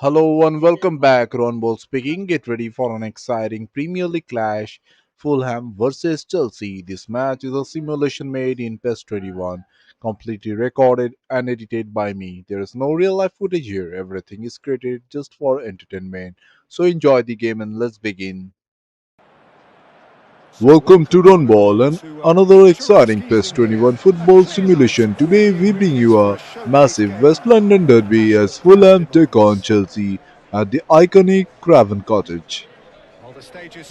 Hello and welcome back. Ron Ball speaking. Get ready for an exciting Premier League clash. Fulham versus Chelsea. This match is a simulation made in PES 21, completely recorded and edited by me. There is no real life footage here. Everything is created just for entertainment. So enjoy the game and let's begin. Welcome to Runball and another exciting PES 21 football simulation. Today we bring you a massive West London derby as Fulham take on Chelsea at the iconic Craven Cottage.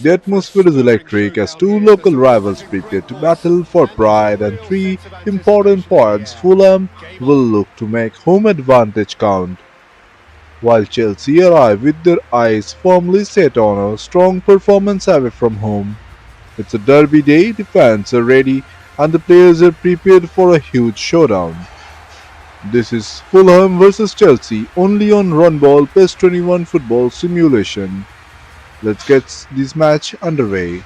The atmosphere is electric as two local rivals prepare to battle for pride and three important points. Fulham will look to make home advantage count, while Chelsea arrive with their eyes firmly set on a strong performance away from home. It's a derby day, the fans are ready, and the players are prepared for a huge showdown. This is Fulham versus Chelsea only on Runball PES 21 football simulation. Let's get this match underway.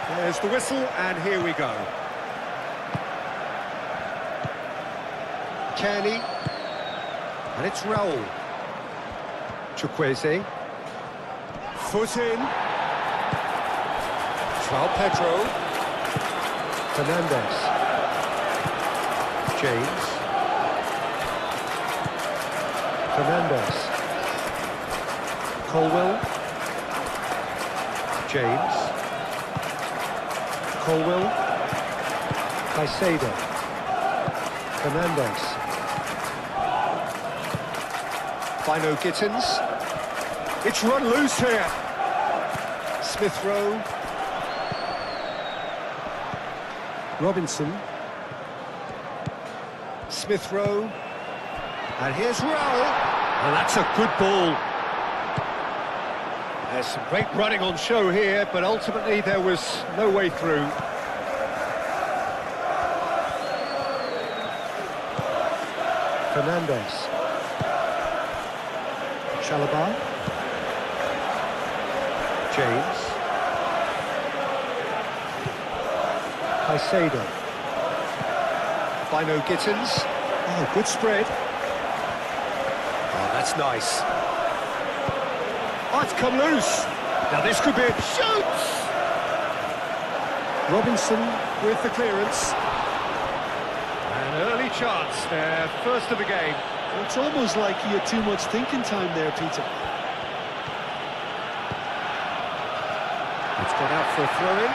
There's the whistle, and here we go. Kearney, and it's Raul. Chukwueze, foot in. João Pedro, Fernandez, James, Fernandez, Colwell, James, Colwell, Caicedo, Fernandez, Bino Gittins. It's run loose here. Smith Rowe, Robinson, Smith Rowe, and here's Raul, and that's a good ball. There's some great running on show here, but ultimately there was no way through. Fernandez. Chalobah. James. Caicedo. Bino Gittins. Oh, good spread. Oh, that's nice. Oh, it's come loose. Now this could be a shoot! Robinson with the clearance. An early chance there, first of the game. It's almost like he had too much thinking time there, Peter. It's gone out for a throw-in.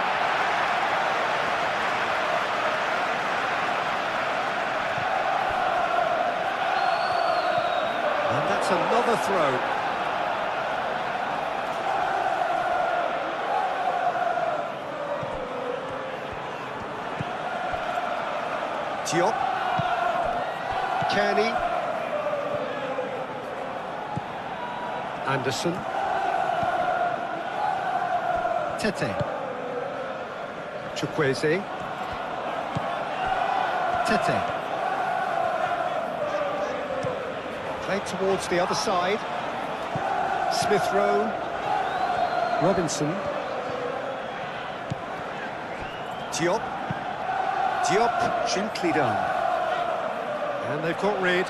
And that's another throw. Diop, Kearney, Anderson, Tete, Chukwueze, Tete, played towards the other side, Smith Rowe, Robinson, Diop, Diop, gently done. And they've got rid.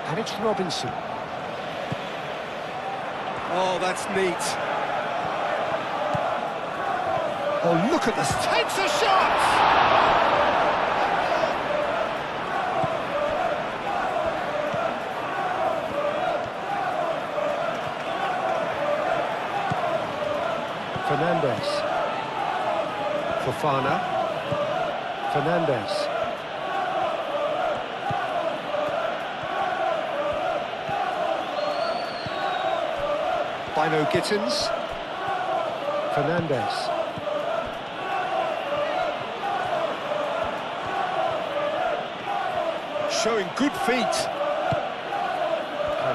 And it's Robinson. Oh, that's neat. Oh, look at this. Takes a shot! Fernandez, Fofana, Fernandez, Bino Gittins, Fernandez, showing good feet.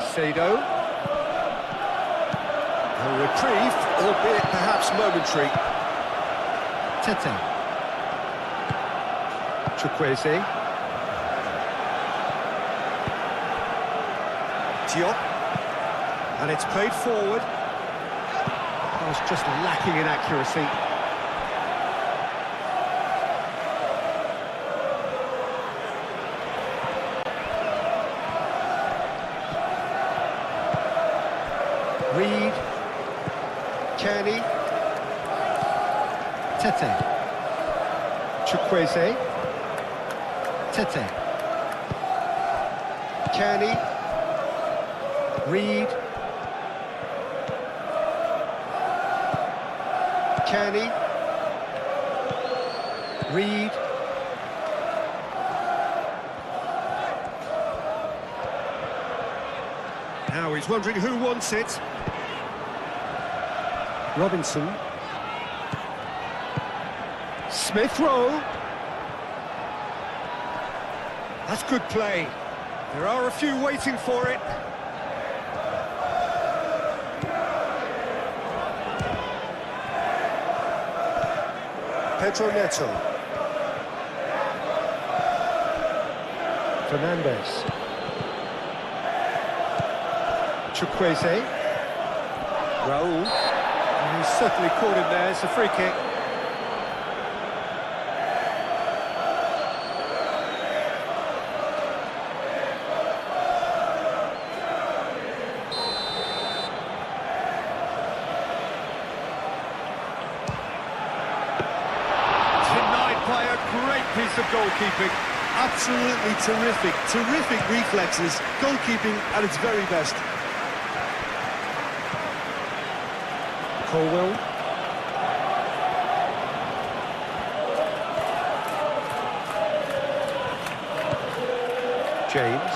Caicedo. A reprieve, albeit perhaps momentary. Tete. Chukwueze. Diop. And it's played forward. That was just lacking in accuracy. Reed. Kenny. Tete. Chukwueze. Tete. Kenny. Reed. Kenny. Reed. Now he's wondering who wants it. Robinson. Smith Rowe. That's good play. There are a few waiting for it. Pedro Neto. Fernandez. Chukwueze. Raul. And he's certainly caught him there. It's a free kick. By a great piece of goalkeeping. Absolutely terrific. Terrific reflexes. Goalkeeping at its very best. Colwell. James.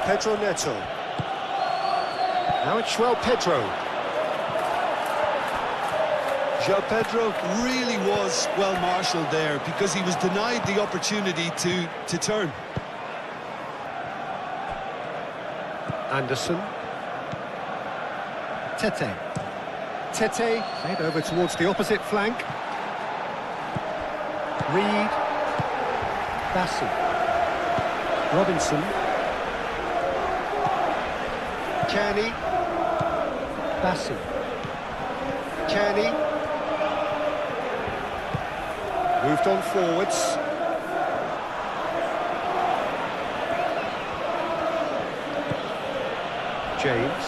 Pedro Neto. Now it's Pedro. João Pedro really was well marshalled there because he was denied the opportunity to turn. Anderson. Tete. Tete, played over towards the opposite flank. Reed. Bassi. Robinson. Kenny. Bassi. Kenny. Moved on forwards. James.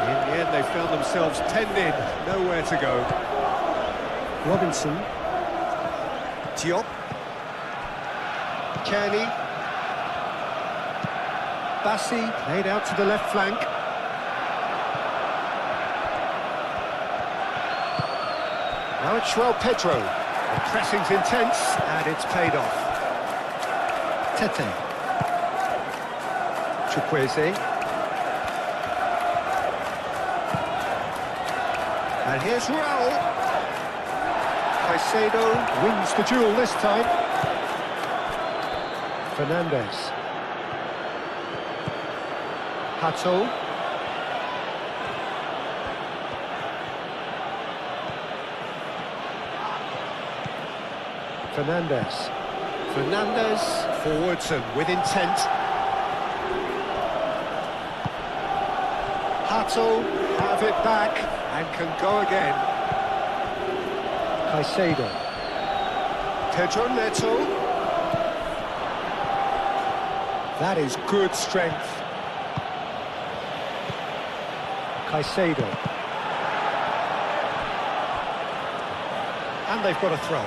In the end, they found themselves penned in, nowhere to go. Robinson. Diop. Kenny. Bassi, played out to the left flank. Now it's Pedro. The pressing's intense, and it's paid off. Tete. Chukwueze. And here's Raul. Caicedo wins the duel this time. Fernandez. Hato. Fernandez. Fernandez forwards and with intent. Hato have it back and can go again. Caicedo. Pedro Neto. That is good strength. Caicedo. And they've got a throw.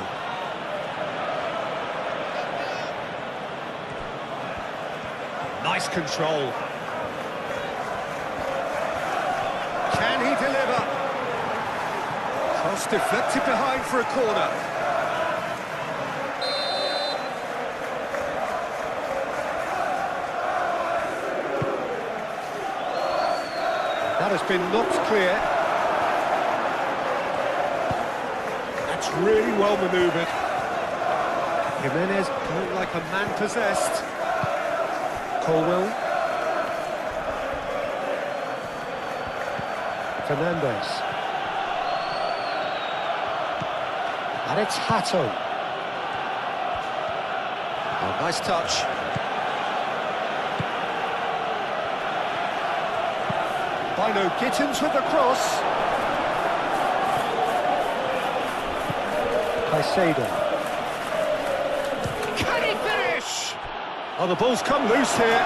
Nice control. Can he deliver? Cross deflected behind for a corner. That has been knocked clear. That's really well manoeuvred. Jimenez going like a man possessed. Colwell. Fernandez. And it's Hato. Oh, nice touch. Bino Gittins with the cross. Caicedo. Can he finish? Oh, the ball's come loose here.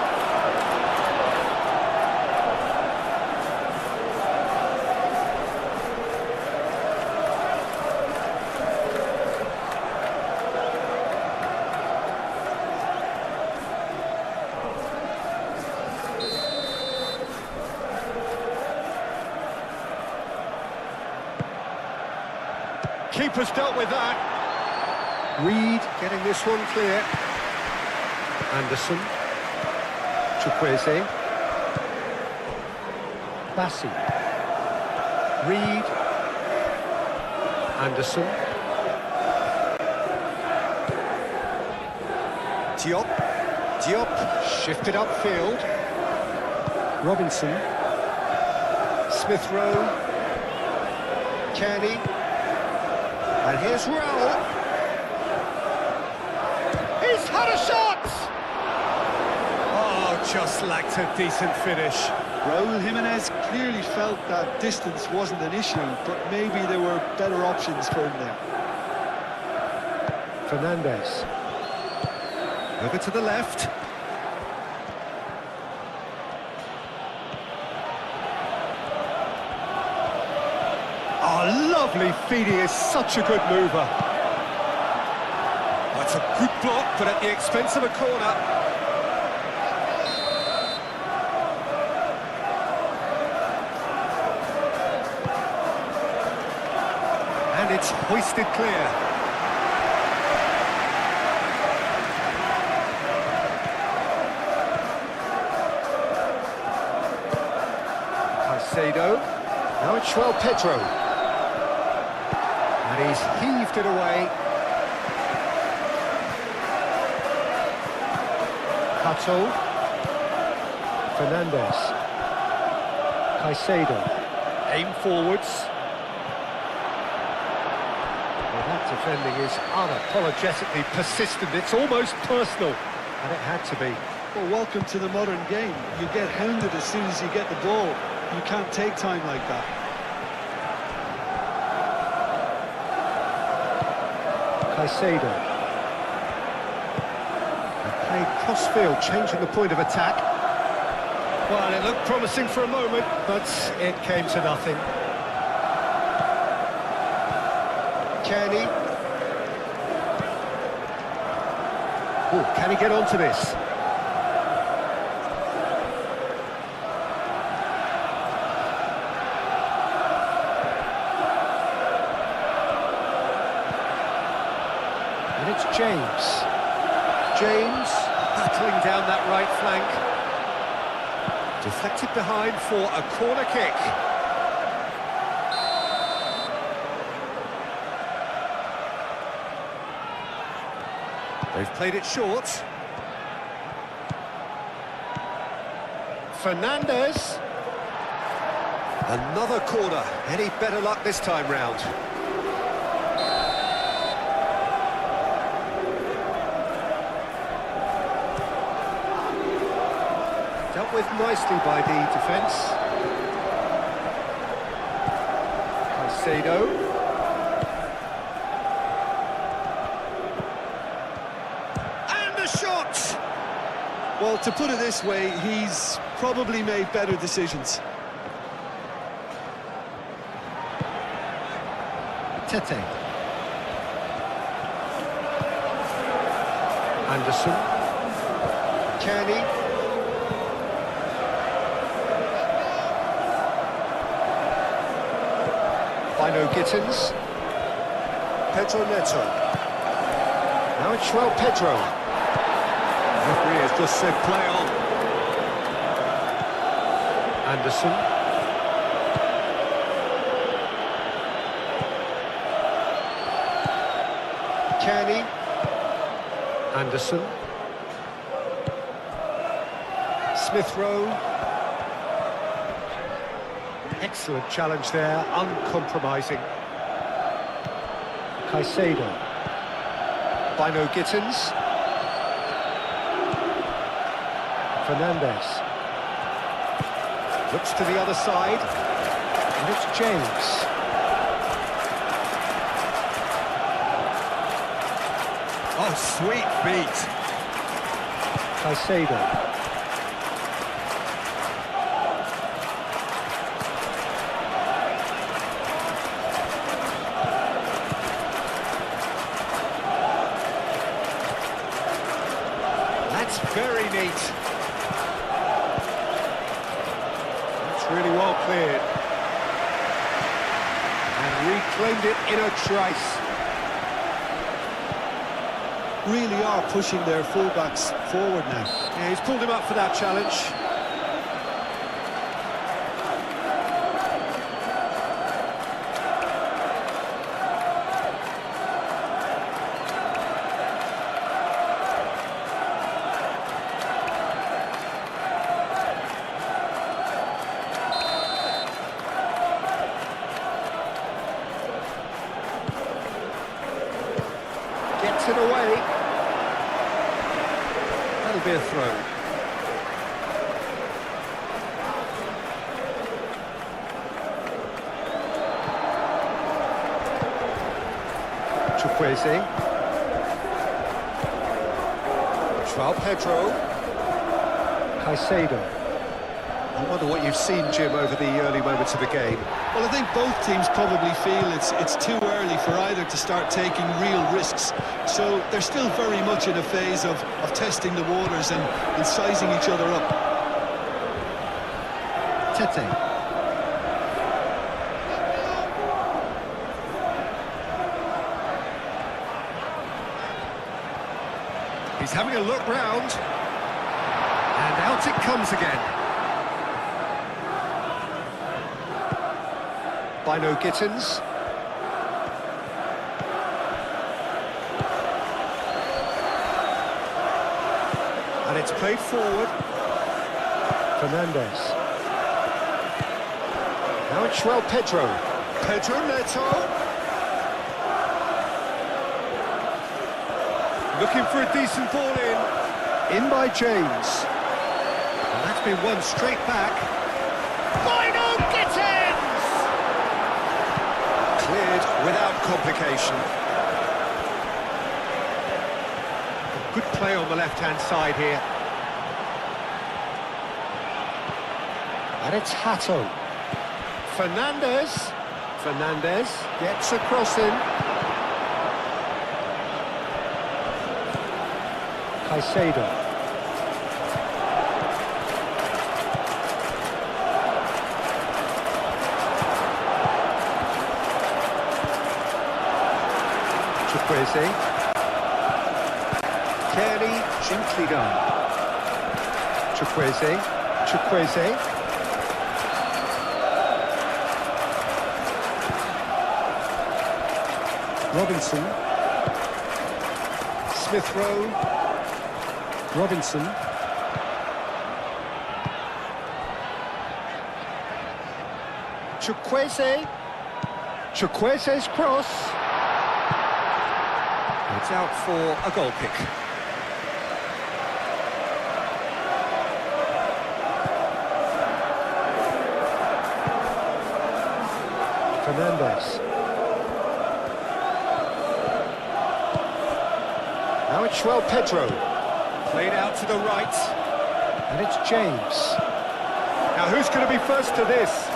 Keeper's dealt with that. Reed getting this one clear. Anderson. Chukwueze. Bassi. Reed. Anderson. Diop shifted upfield. Robinson. Smith Rowe. Kearney. And here's Raul. He's had a shot! Oh, just lacked a decent finish. Raul Jimenez clearly felt that distance wasn't an issue, but maybe there were better options for him there. Fernandez. Over to the left. Oh, lovely feed, he is such a good mover. That's a good block, but at the expense of a corner. And it's hoisted clear. Caicedo. Now it's Pedro. And he's heaved it away. Hato. Fernandez. Caicedo. Aim forwards. Well, that defending is unapologetically persistent. It's almost personal. And it had to be. Well, welcome to the modern game. You get hounded as soon as you get the ball. You can't take time like that. Caicedo. Played cross-field, changing the point of attack. Well, it looked promising for a moment, but it came to nothing. Kearney. Oh, can he get onto this? And it's James. James battling down that right flank. Deflected behind for a corner kick. They've played it short. Fernandez. Another corner. Any better luck this time round? Dealt with nicely by the defence. Caicedo. And a shot! Well, to put it this way, he's probably made better decisions. Tete. Anderson. Kearney. Bino Gittins. Pedro Neto. Now it's Pedro. Referee has just said play on. Anderson. Kearney. Anderson. Smith Rowe. Excellent challenge there, uncompromising. Caicedo. Bino Gittins. Fernandes. Looks to the other side. And it's James. Oh, sweet feet. Caicedo. That's very neat. That's really well cleared. And reclaimed it in a trice. Really are pushing their fullbacks forward now. Yeah, he's pulled him up for that challenge. Gets it away. That'll be a throw. Chukwueze. João Pedro. Caicedo. I wonder what you've seen, Jim, over the early moments of the game. Well, I think both teams probably feel it's too early for either to start taking real risks. So they're still very much in a phase of testing the waters and sizing each other up. Tete. He's having a look round. And out it comes again. Bino Gittins. And it's played forward. Fernandes. Now it's João Pedro. Pedro Neto. Looking for a decent ball in. In by James. And that's been won straight back. Bino Gittins! Cleared without complication. Good play on the left-hand side here. And it's Hato. Fernandes. Fernandes gets a cross in. Caicedo. Chukwueze. Fairly gently done. Chukwueze. Chukwueze. Robinson. Smith Rowe. Robinson. Chukwueze. Chukwueze's cross. It's out for a goal kick. Fernandes. Now it's João Pedro. Played out to the right. And it's James. Now who's going to be first to this?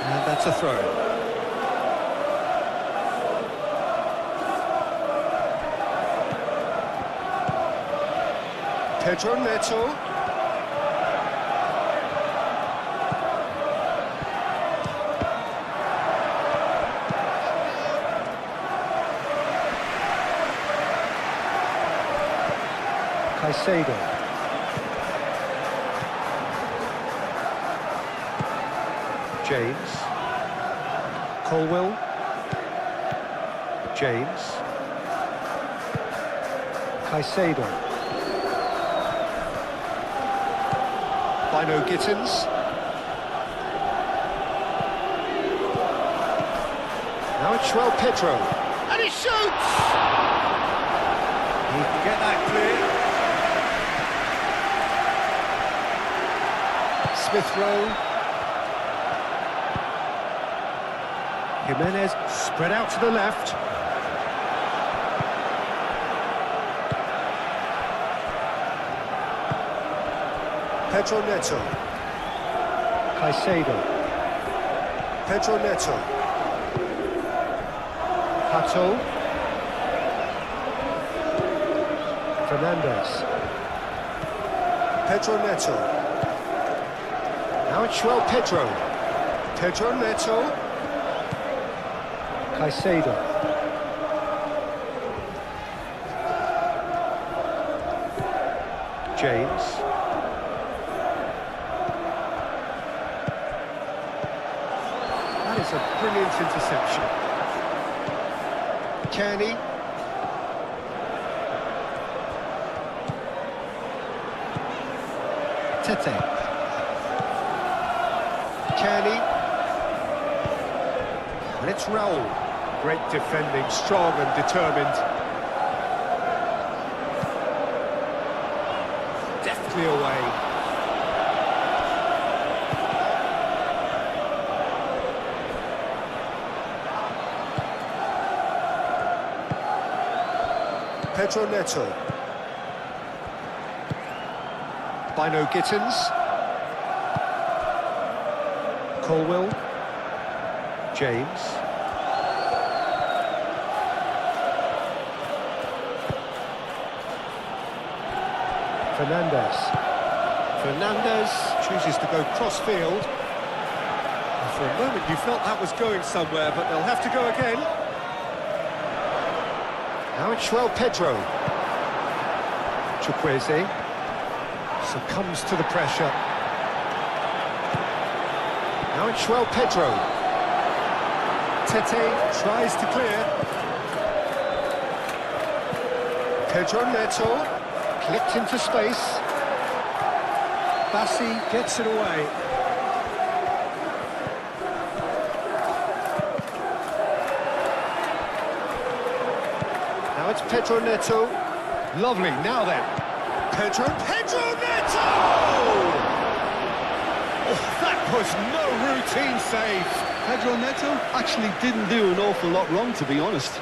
And that's a throw. Pedro Neto. Caicedo. James. Colwill. James. Caicedo. Bino Gittins. Now it's Joel Pedro. And he shoots! He can get that clear. Smith Rowe. Jimenez spread out to the left. Pedro Neto. Caicedo. Pedro Neto. Pato. Fernandez. Pedro Neto. Now it's Joel Pedro. Pedro Neto. Caicedo. James. That is a brilliant interception. Kearney. Tete. Kearney. And it's Raul. Great defending, strong and determined. Deftly away. Pedro Neto. Bino Gittins. Colwill. James. Fernandez. Fernandez chooses to go cross-field. For a moment you felt that was going somewhere, but they'll have to go again. Now it's Joel Pedro. Chukwueze succumbs to the pressure. Now it's Joel Pedro. Tete tries to clear. Pedro Neto. Clipped into space. Bassi gets it away. Now it's Pedro Neto. Lovely, now then. Pedro Neto! Oh, that was no routine save. Pedro Neto actually didn't do an awful lot wrong, to be honest.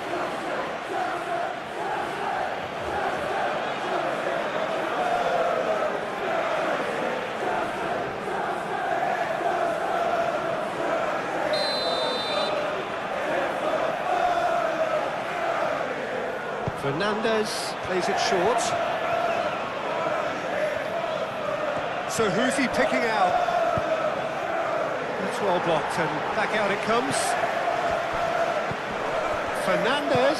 Fernandez plays it short. So who's he picking out? That's well blocked, and back out it comes. Fernandez.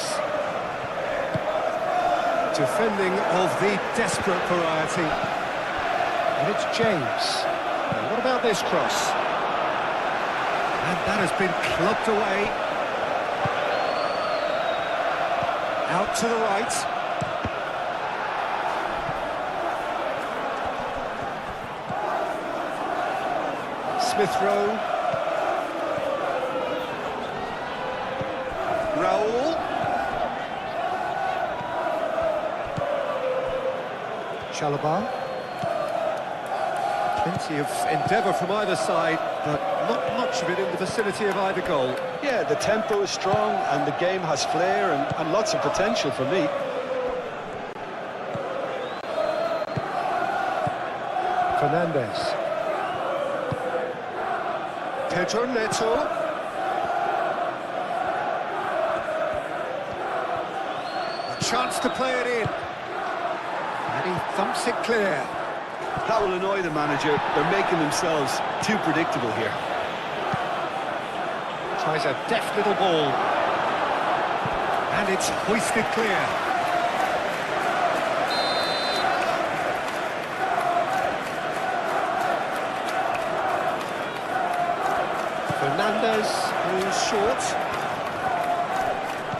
Defending of the desperate variety. And it's James. Now, what about this cross? And that has been clubbed away. Out to the right. Smith Rowe. Raul. Chalobah. Plenty of endeavour from either side, but not much of it in the vicinity of either goal. Yeah, the tempo is strong and the game has flair and lots of potential for me. Fernandez. Pedro Neto. A chance to play it in. And he thumps it clear. That will annoy the manager. They're making themselves too predictable here. Tries a deft little ball. And it's hoisted clear. Fernandez moves short.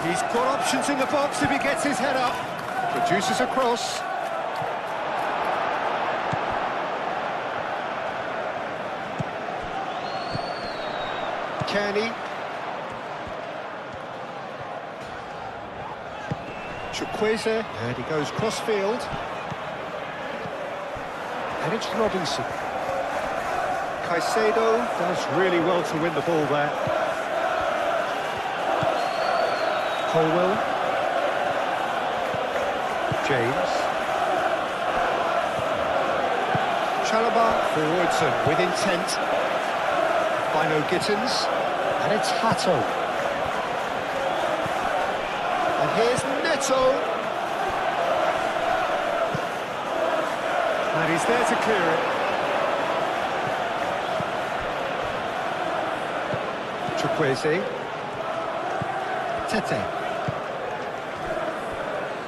He's got options in the box if he gets his head up. Produces a cross. Kenny. Chukwueze, and he goes cross-field. And it's Robinson. Caicedo does really well to win the ball there. Colwell. James. Chalobah forwards and with intent. Bino Gittins. And it's Hato. And here's Neto. And he's there to clear it. Chukwueze. Tete.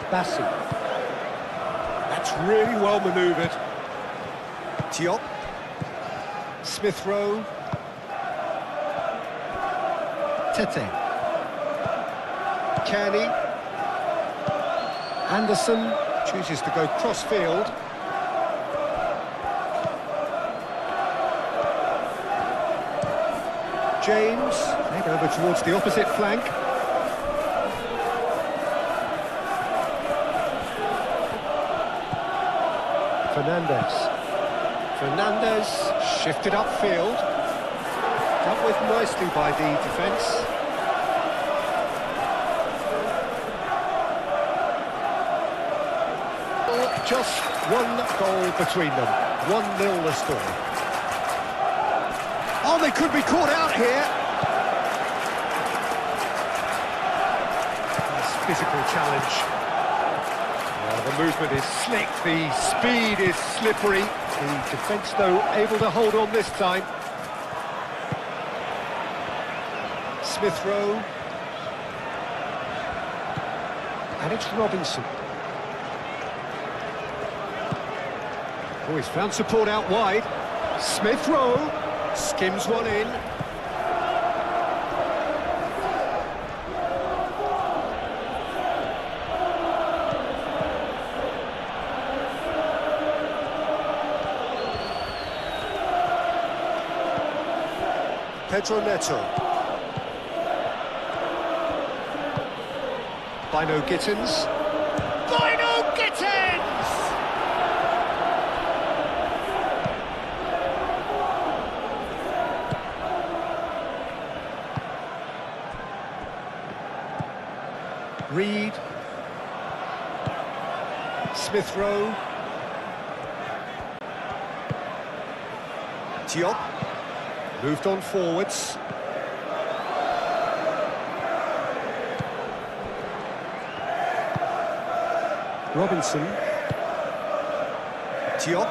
Bassi. That's really well manoeuvred. Diop. Smith Rowe. Tete. Kearney. Anderson chooses to go cross-field. James, played over towards the opposite flank. Fernandez shifted upfield. Dealt with nicely by the defence. Just one goal between them. 1-0 the score. Oh, they could be caught out here. Nice physical challenge. The movement is slick, the speed is slippery. The defence, though, able to hold on this time. Smith Rowe. And it's Robinson. Oh, he's found support out wide. Smith Rowe skims one in. Pedro Neto. Bino Gittins. Bino Gittins! Reed. Smith Rowe. Diop. Moved on forwards. Robinson. Diop.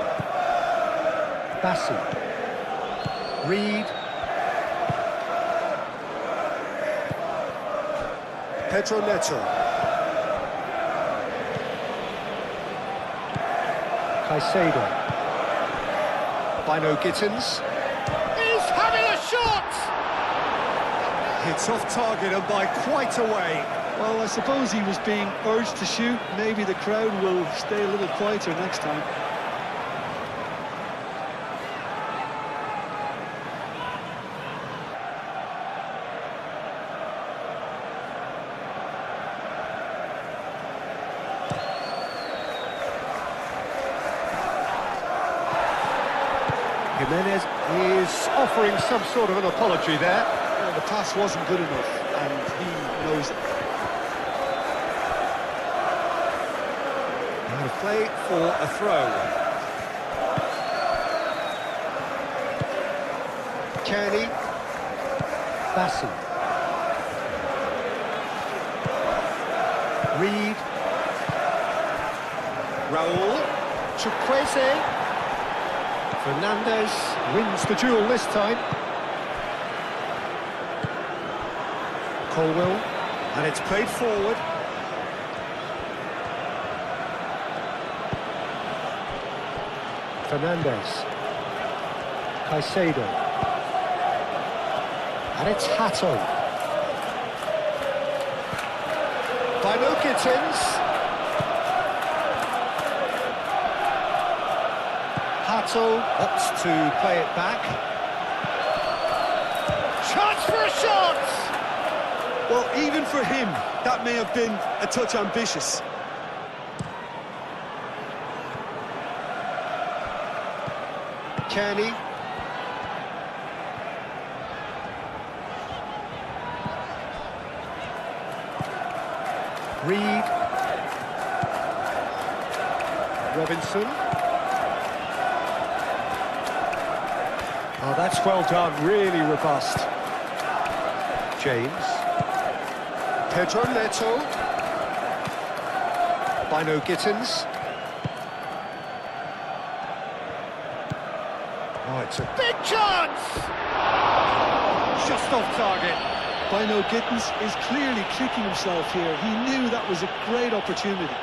Bassi. Reed. Pedro Neto. Caicedo. Bino Gittins. He's having a shot! It's off target and by quite a way. Well, I suppose he was being urged to shoot. Maybe the crowd will stay a little quieter next time. Jimenez is offering some sort of an apology there. Well, the pass wasn't good enough, and he knows it. And a play for a throw. Kearney. Bassi. Reed. Raul. Chukwueze. Fernandez wins the duel this time. Colwell, and it's played forward. Fernandez. Caicedo. And it's Hato. Bino Gittins. Neto opts to play it back. Chance for a shot! Well, even for him, that may have been a touch ambitious. Kearney. Reed. Robinson. Oh, that's well done, really robust. James. Pedro Neto. Bino Gittins. Oh, it's a big chance! Just off target. Bino Gittins is clearly kicking himself here. He knew that was a great opportunity.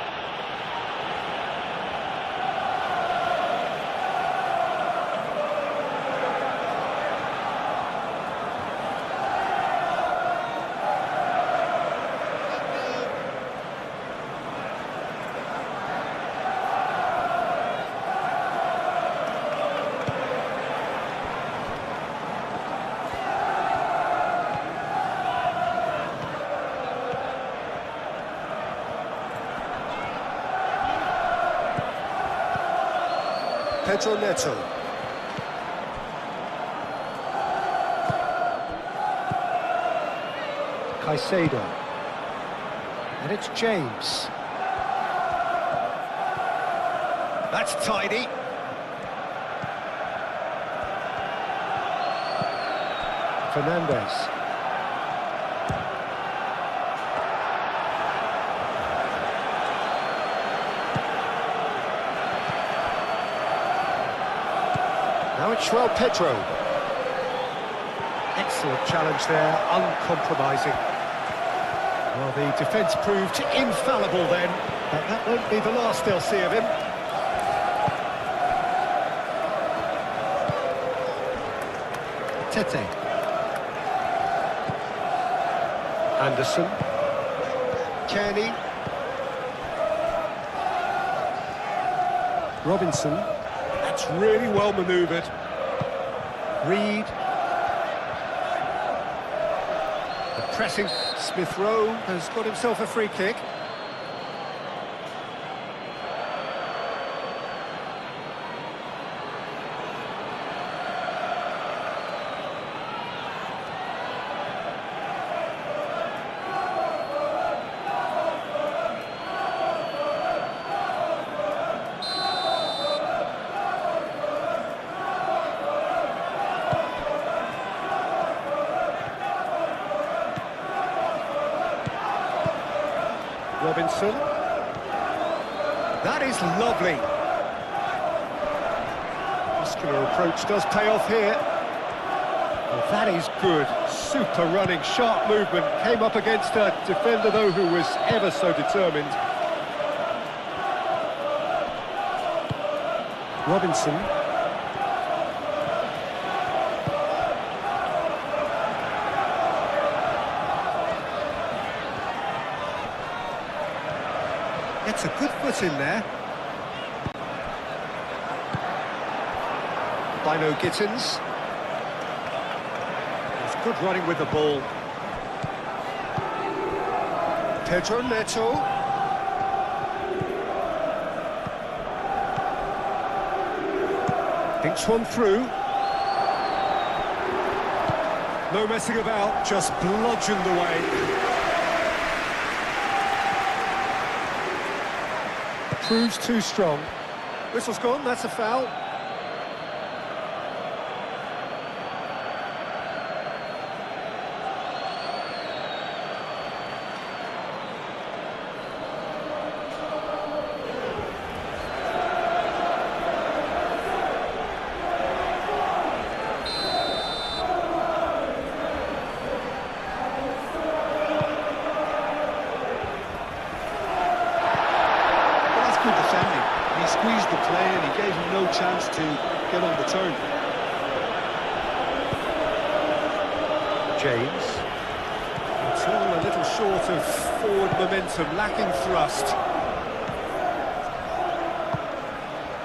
Pedro Neto. Caicedo. And it's James. That's tidy. Fernandez. Now it's João Pedro. Excellent challenge there, uncompromising. Well, the defence proved infallible then, but that won't be the last they'll see of him. Tete. Anderson. Kearney. Robinson. That's really well manoeuvred. Reed. The pressing. Smith Rowe has got himself a free kick. Robinson. That is lovely. Muscular approach does pay off here. Well, that is good. Super running, sharp movement. Came up against a defender, though, who was ever so determined. Robinson. Gets a good foot in there. Bino Gittins. It's good running with the ball. Pedro Neto. Thinks one through. No messing about, just bludgeoned away. Proves too strong. Whistle's gone, that's a foul. Good defending. He squeezed the play and he gave him no chance to get on the turn. James. It's all a little short of forward momentum, lacking thrust.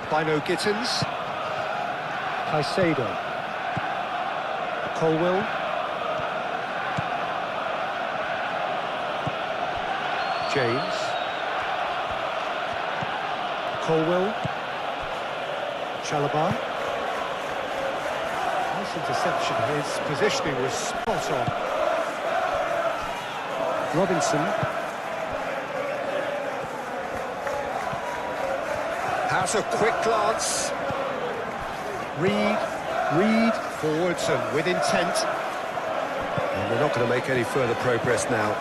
Bino Gittins. Caicedo. Colwill. James. Colwill. Chalobah. Nice interception. His positioning was spot on. Robinson. Has a quick glance. Reed forwards and with intent. And we're not going to make any further progress now.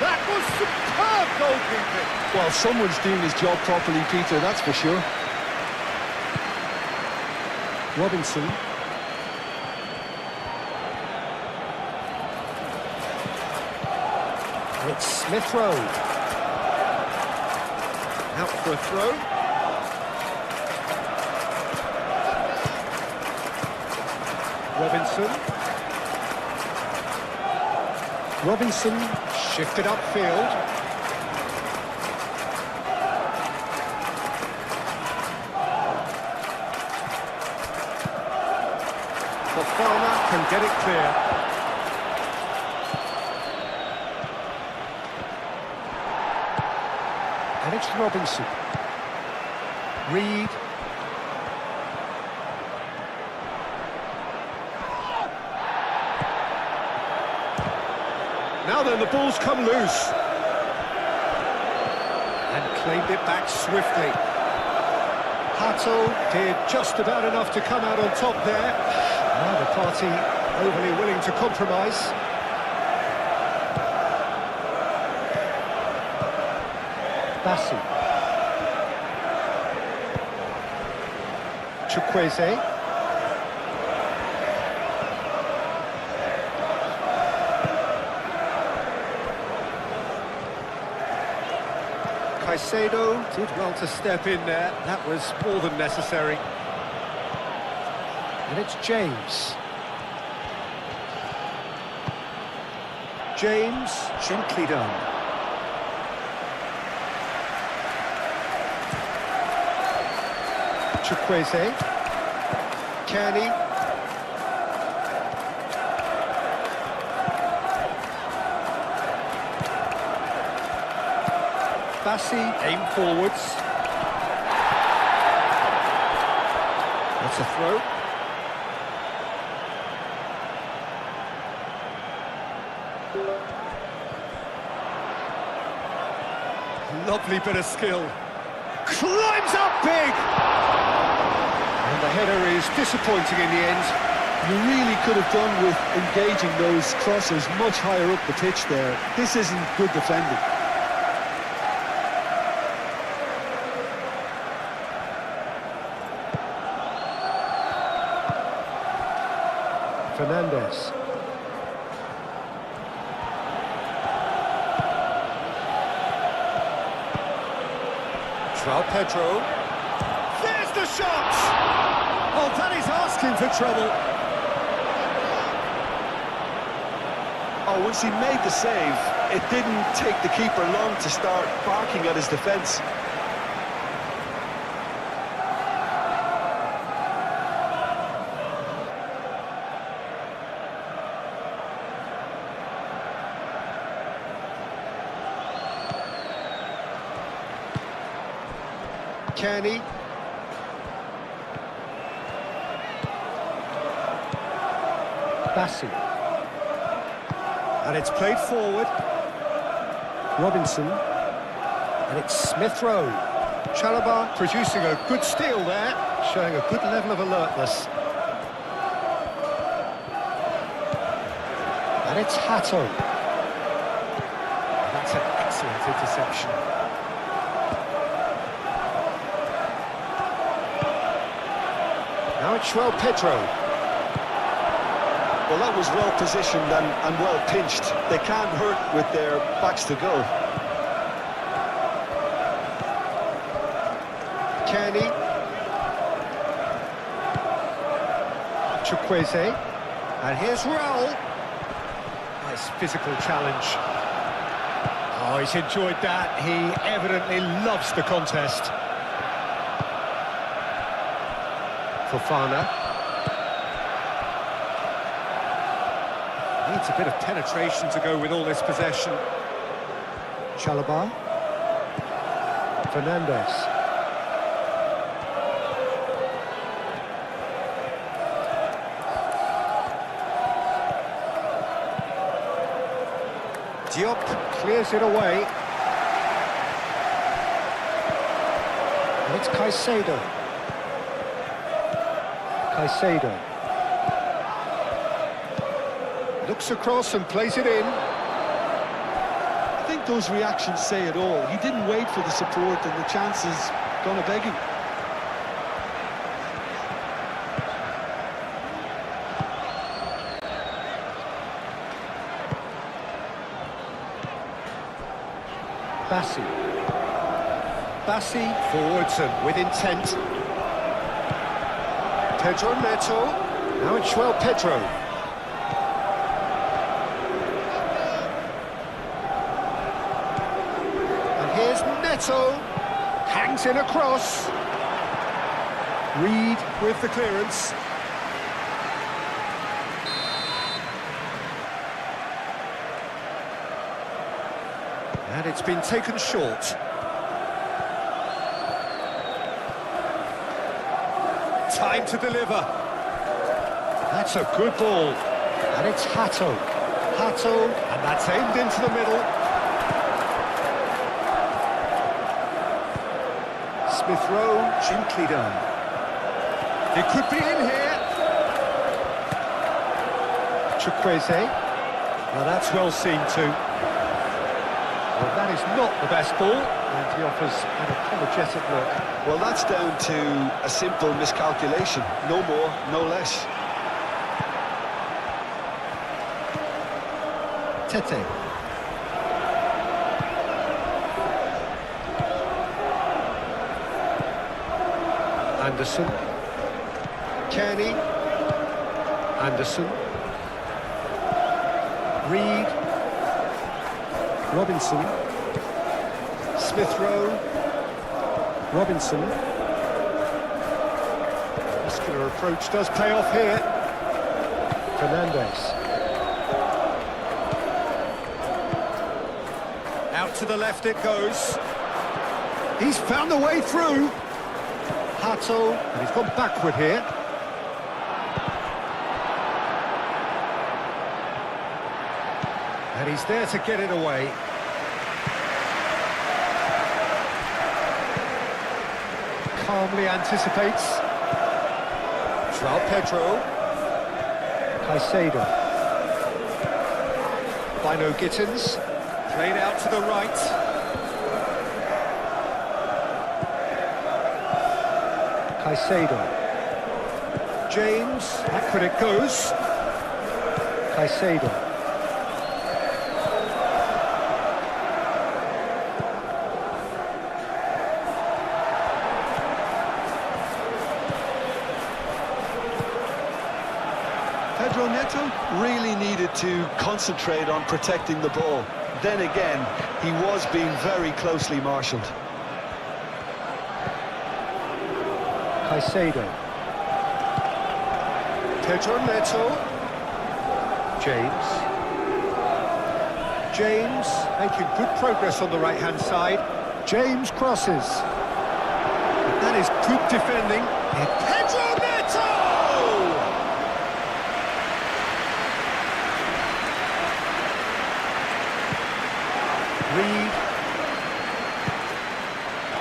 That was superb goalkeeping. Well, someone's doing his job properly, Peter, that's for sure. Robinson. And it's Smith Rowe. Out for a throw. Robinson shifted upfield. Fofana can get it clear. And it's Robinson. Reed. Now then, the ball's come loose. And claimed it back swiftly. Hato did just about enough to come out on top there. Now the party overly willing to compromise. Bassi. Chukwueze. Caicedo did well to step in there. That was more than necessary. And it's James. James, gently done. Chukwueze. Kenny. Bassi aim forwards. That's a throw. Lovely bit of skill. Climbs up big! And the header is disappointing in the end. You really could have done with engaging those crosses much higher up the pitch there. This isn't good defending. Fernandez. João Pedro. There's the shot! Oh, that is asking for trouble. Oh, once he made the save, it didn't take the keeper long to start barking at his defence. Kenny. Bassi. And it's played forward. Robinson. And it's Smith Rowe. Chalobah producing a good steal there, showing a good level of alertness. And it's Hato. That's an excellent interception. Now it's João Pedro. Well, that was well positioned and well pinched. They can't hurt with their backs to goal. Kenny. Chukwueze. And here's Raul. Nice physical challenge. Oh, he's enjoyed that. He evidently loves the contest. Fofana. Needs a bit of penetration to go with all this possession. Chalobah. Fernandes. Diop clears it away. And it's Caicedo. Looks across and plays it in. I think those reactions say it all. He didn't wait for the support and the chances gone a begging. Bassi forwards and with intent. Pedro Neto. Now it's João Pedro. And here's Neto. Hangs in across. Reed with the clearance. And it's been taken short. Time to deliver. That's a good ball. And it's Hato. And that's aimed into the middle. Smith Rowe, gently done. It could be in here. Chukwueze. Now that's well seen too. Well, that is not the best ball, and he offers an apologetic look. Well, that's down to a simple miscalculation. No more, no less. Tete. Anderson. Kearney. Anderson. Reed. Robinson. Smith Rowe. Robinson. Muscular approach does pay off here. Fernandes. Out to the left it goes. He's found the way through. Hato, and he's gone backward here. And he's there to get it away. Calmly anticipates. João Pedro. Caicedo. Bino Gittins. Played out to the right. Caicedo. James. Backward it goes. Caicedo. Pedro Neto really needed to concentrate on protecting the ball. Then again, he was being very closely marshalled. Caicedo. Pedro Neto. James making good progress on the right-hand side. James crosses. And that is good defending. Pedro Neto! Reed.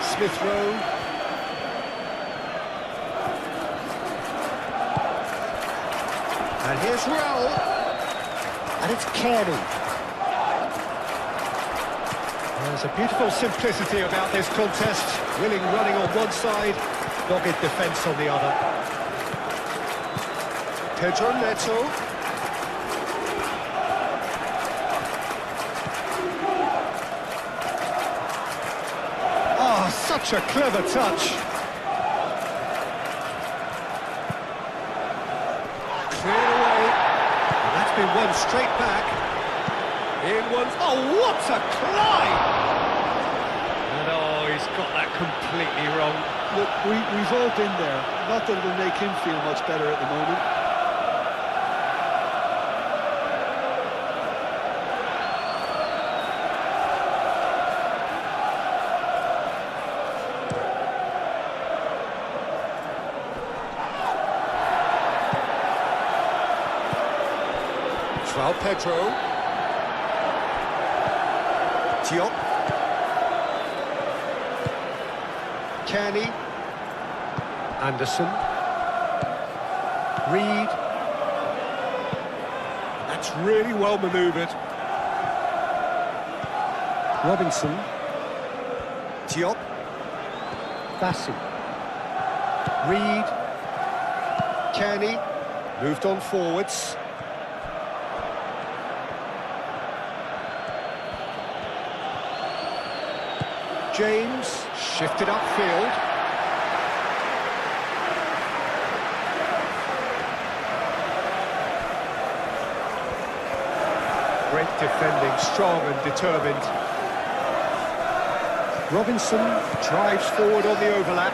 Smith Rowe. And here's Raul. And it's Kearney. There's a beautiful simplicity about this contest. Willing running on one side, dogged defence on the other. Pedro Neto. Ah, such a clever touch. straight back. In one. Oh, what a climb! And oh, he's got that completely wrong. Look, we've all been there. Not that it'll make him feel much better at the moment. João Pedro. Diop. Kenny. Anderson. Reed. That's really well manoeuvred. Robinson. Diop. Bassi. Reed. Kenny. Moved on forwards. James, shifted upfield. Great defending, strong and determined. Robinson drives forward on the overlap.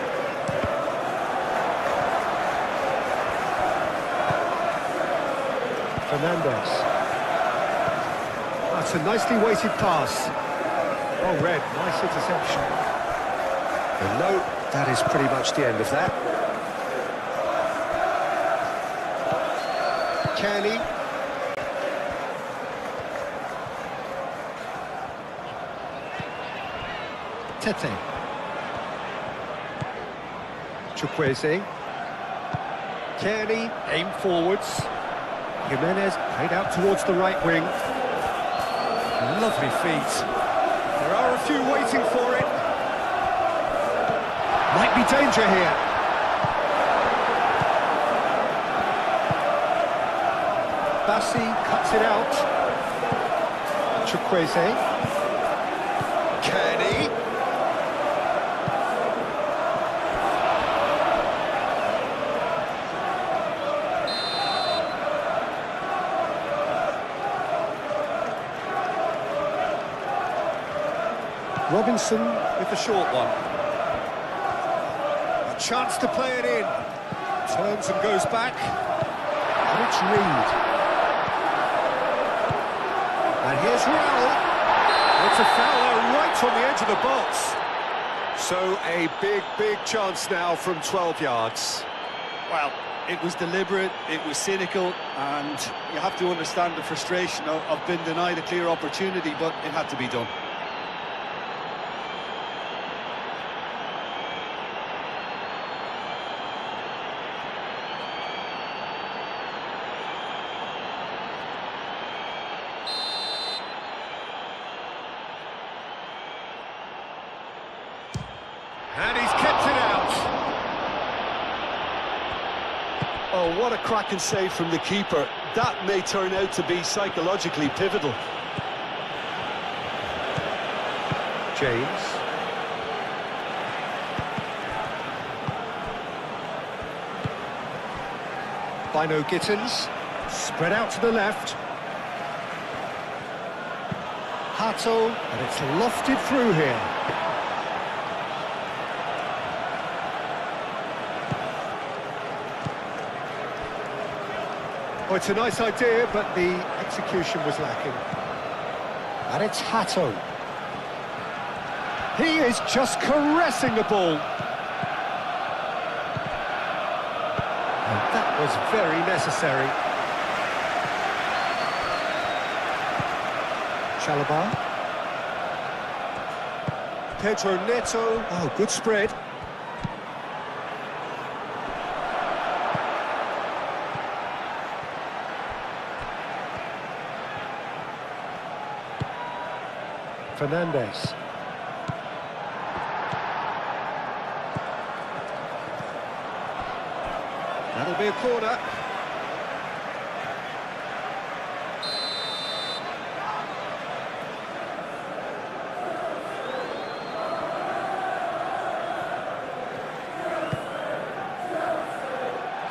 Fernandes. That's a nicely weighted pass. Oh, Red, nice interception. And no, that is pretty much the end of that. Kenny. Tete. Chukwueze. Kenny, aim forwards. Jimenez played out towards the right wing. Lovely feet. There are a few waiting for it. Might be danger here. Bassi cuts it out. Chukwueze. Kenny. Robinson with the short one. A chance to play it in. Turns and goes back. And it's Reed. And here's Raul. It's a foul there right on the edge of the box. So a big chance now from 12 yards. Well, it was deliberate, it was cynical, and you have to understand the frustration of being denied a clear opportunity, but it had to be done. And he's kept it out. Oh, what a cracking save from the keeper. That may turn out to be psychologically pivotal. James. Bino Gittins. Spread out to the left. Hato, and it's lofted through here. Oh, it's a nice idea, but the execution was lacking. And it's Hato. He is just caressing the ball. And that was very necessary. Chalobah. Pedro Neto. Oh, good spread. Fernandes. That'll be a corner.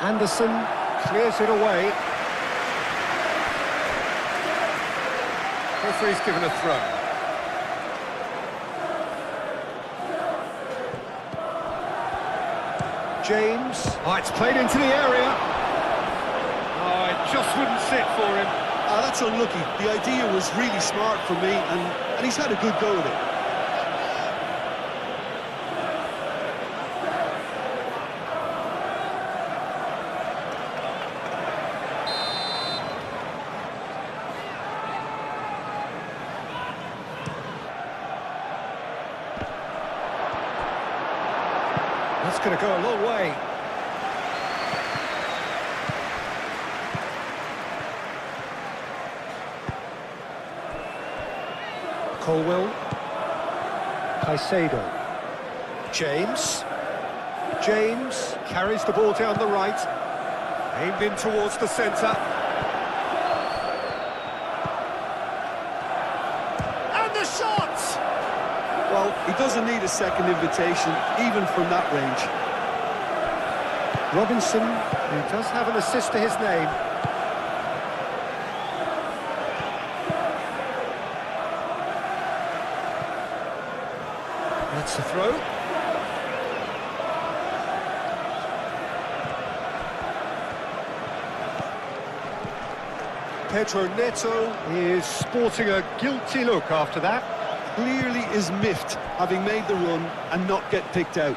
Anderson clears it away. referee's given a throw. James. Oh, it's played into the area. Oh, it just wouldn't sit for him. That's unlucky. The idea was really smart for me, and he's had a good go at it. That's going to go a long way. Colwell. Caicedo. James. James carries the ball down the right. Aimed in towards the centre. And the shot! Well, he doesn't need a second invitation, even from that range. Robinson, who does have an assist to his name. That's the throw. Pedro Neto is sporting a guilty look after that. Clearly is miffed, having made the run and not get picked out.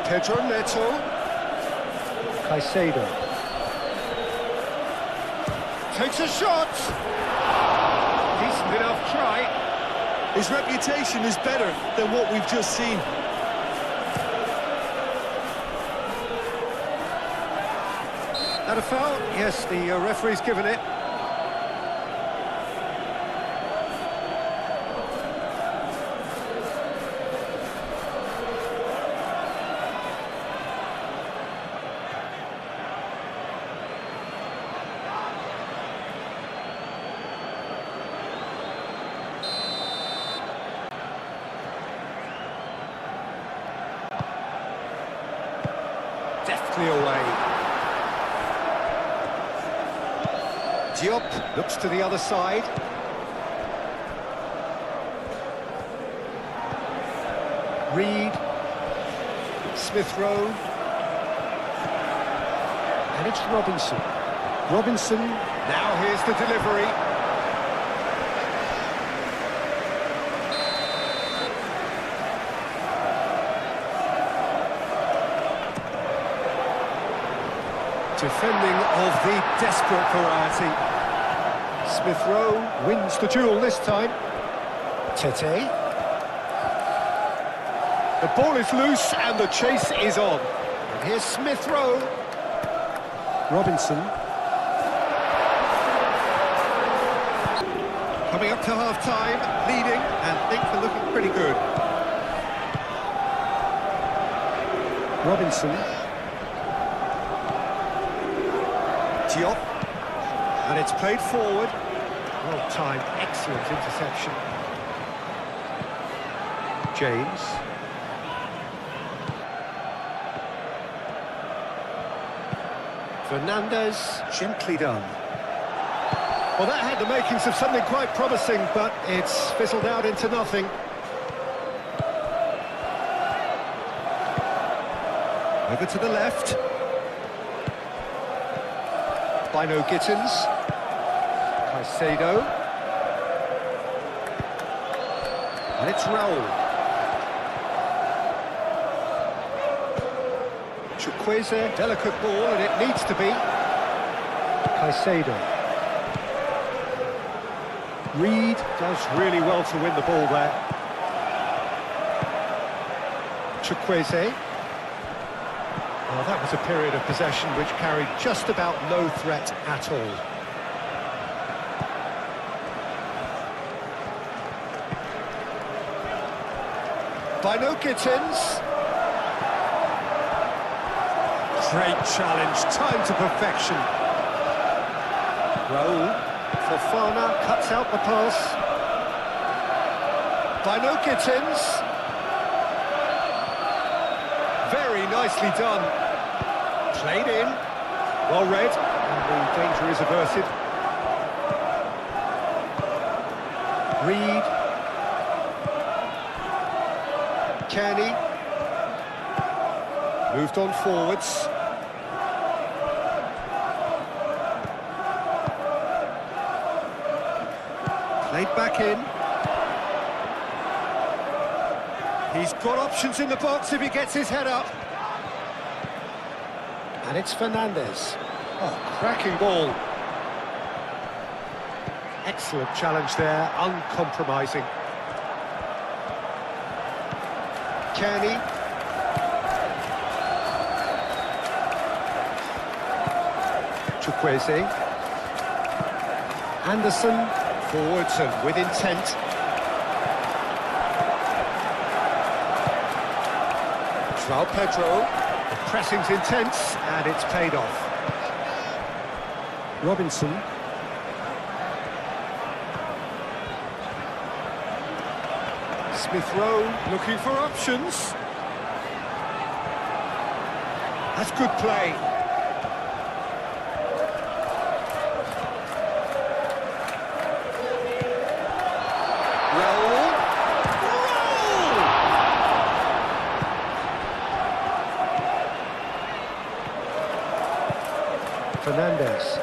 Pedro Neto. Caicedo. Takes a shot. Decent enough try. His reputation is better than what we've just seen. That a foul? Yes, the referee's given it. Deftly away. Diop looks to the other side. Reed. Smith Rowe. And it's Robinson. Robinson. Now here's the delivery. Defending of the desperate variety. Smith Rowe wins the duel this time. Tete. The ball is loose and the chase is on. And here's Smith Rowe. Robinson. Coming up to half-time, leading, and things are looking pretty good. Robinson. Diop. And it's played forward. Well timed, excellent interception. James. Fernandez, gently done. Well, that had the makings of something quite promising, but it's fizzled out into nothing. Over to the left. Bino Gittins. Caicedo. And it's Raul. Chukwueze, delicate ball, and it needs to be. Caicedo. Reed does really well to win the ball there. Chukwueze. Well, that was a period of possession which carried just about no threat at all. Bino Gittins. Great challenge, time to perfection. Raul. Fofana cuts out the pass. Bino Gittins. Very nicely done. Played in. Well read, and the danger is averted. Reed. Kenny. Moved on forwards. Played back in. He's got options in the box if he gets his head up. And it's Fernandez. Oh, cracking ball. Excellent challenge there, uncompromising. Kenny. Chukwueze. Anderson. Forwards and with intent. João Pedro. The pressing's intense and it's paid off. Robinson. Smith Rowe looking for options. That's good play. Roll. Fernandez.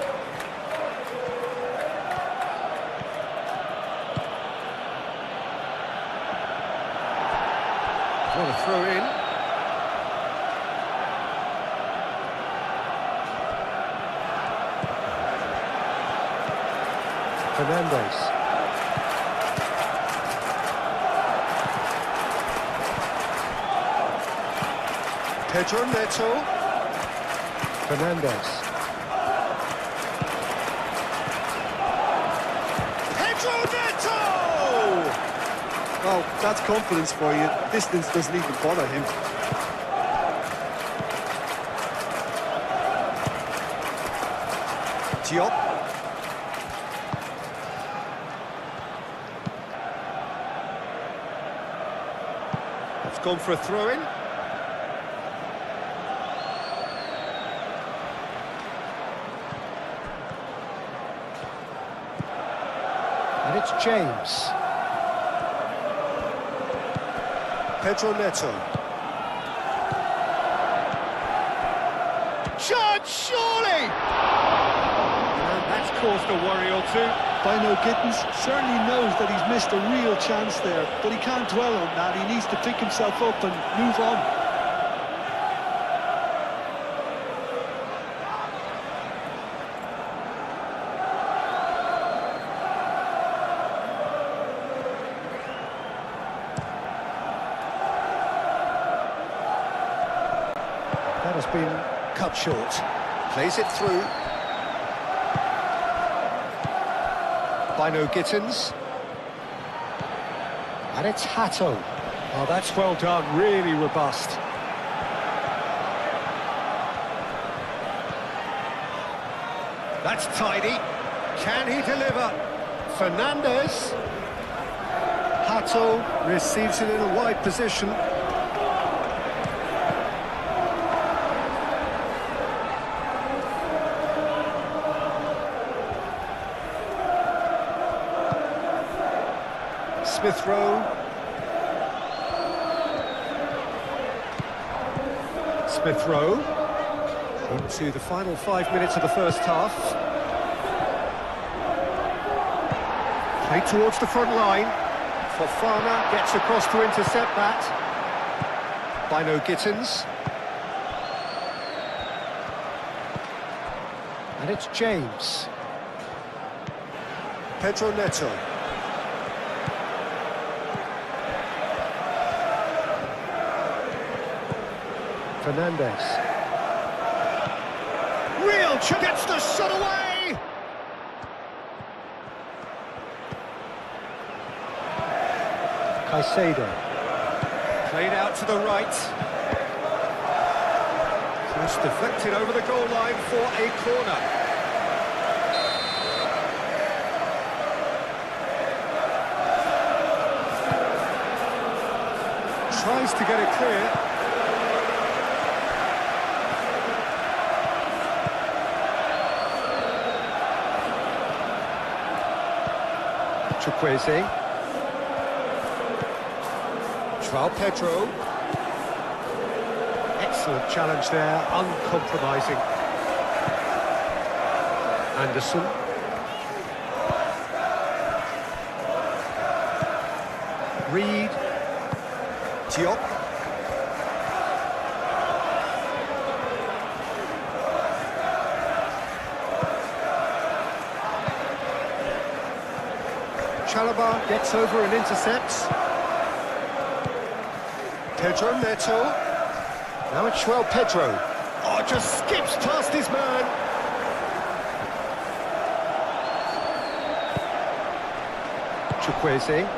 What a throw in. Fernandez. Pedro Neto. Fernandez. Pedro Neto! Well, that's confidence for you. Distance doesn't even bother him. Diop. It's gone for a throw-in. And it's James. Pedro Neto. Shot, surely! And that's caused a worry or two. Bino Gittins certainly knows that he's missed a real chance there, but he can't dwell on that. He needs to pick himself up and move on. That has been cut short. Plays it through. Bino Gittins. And it's Hatto. Oh, that's well done, really robust. That's tidy. Can he deliver? Fernandez. Hatto receives it in a wide position. Smith Rowe. Smith Rowe. Into the final 5 minutes of the first half. Played towards the front line. Fofana gets across to intercept that. Bino Gittins. And it's James. Pedro Neto. Fernandez. Real gets the shot away! Caicedo. Played out to the right. Cross deflected over the goal line for a corner. Tries to get it clear. Chukwueze. João Pedro. Excellent challenge there, uncompromising. Anderson. Reed. Diop. Chalobah gets over and intercepts. Pedro Neto. Now it's João Pedro. Oh, just skips past his man. Chukwueze.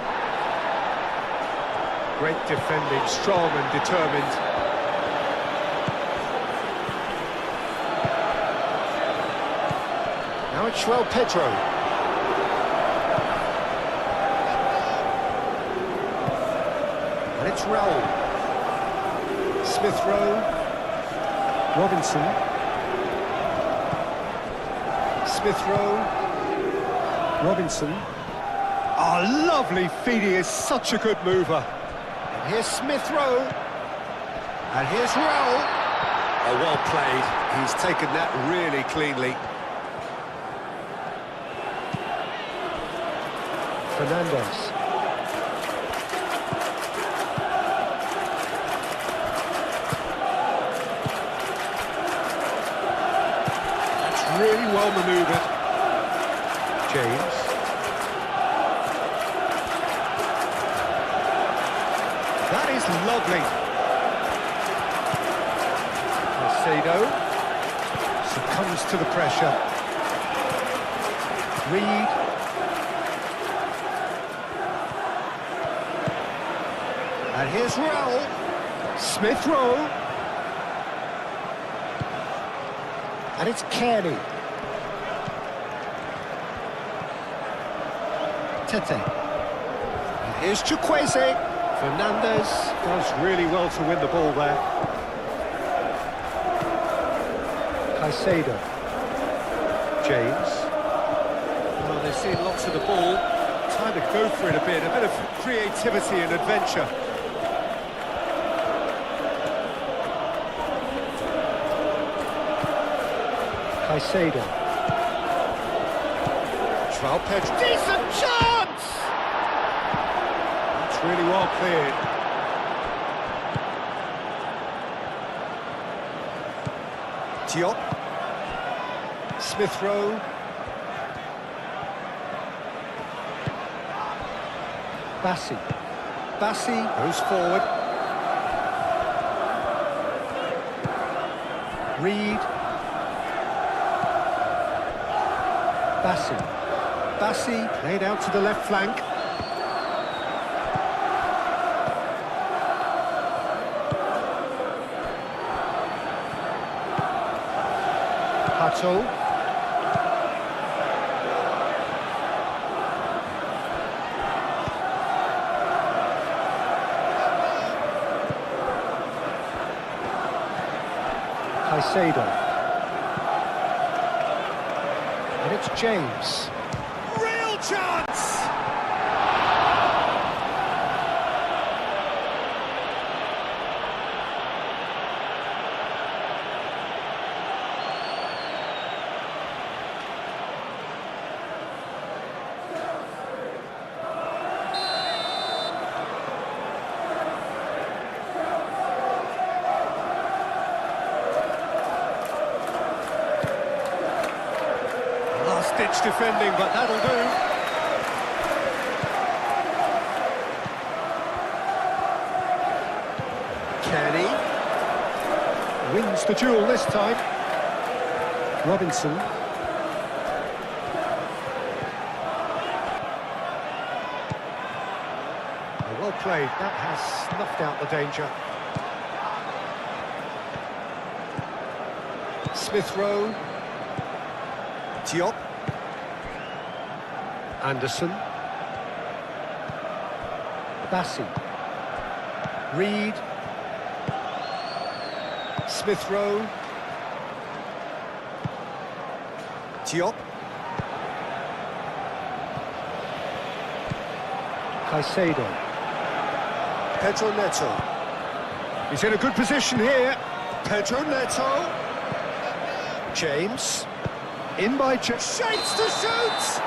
Great defending, strong and determined. Now it's João Pedro. And it's Raul. Smith Rowe. Robinson. Smith Rowe. Robinson. Oh, lovely feed, he is such a good mover. And here's Smith Rowe. And here's Raul. Oh, well played. He's taken that really cleanly. Fernandes. That's really well manoeuvred. James. That is lovely. Caicedo succumbs to the pressure. Reed. And here's Raul. Smith Rowe. And it's Kearney. Tete. And here's Chukwueze. Fernandes does really well to win the ball there. Caicedo. James. Well, they've seen lots of the ball. Time to go for it a bit of creativity and adventure. Caicedo. João Pedro. Decent chance! That's really well cleared. Diop. Smith Rowe. Bassi. Bassi goes forward. Reed. Bassi. Bassi played out to the left flank. Pato. Caicedo. And it's James. Real chance! Last-ditch defending, but that'll do. Kearney wins the duel this time. Robinson. Well played, that has snuffed out the danger. Smith Rowe. Diop. Anderson. Bassi. Reed. Smith Rowe. Diop. Caicedo. Pedro Neto. He's in a good position here. Pedro Neto. James. In by James. Shapes to shoot!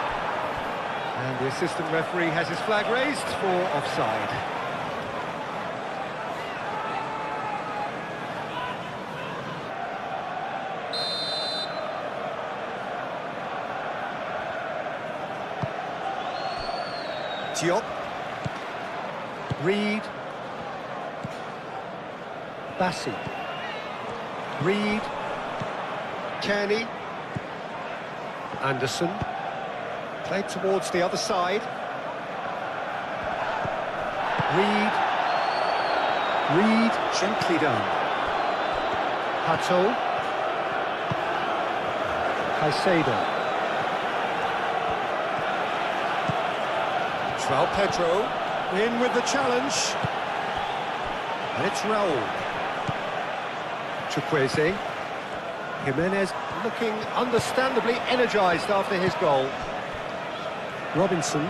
And the assistant referee has his flag raised for offside. Diop. Reed. Bassi. Reed. Kearney. Anderson. Played towards the other side. Reed. Reed. Gently done. Hato. Caicedo. João Pedro in with the challenge. And it's Raul. Chukwueze. Jimenez looking understandably energised after his goal. Robinson.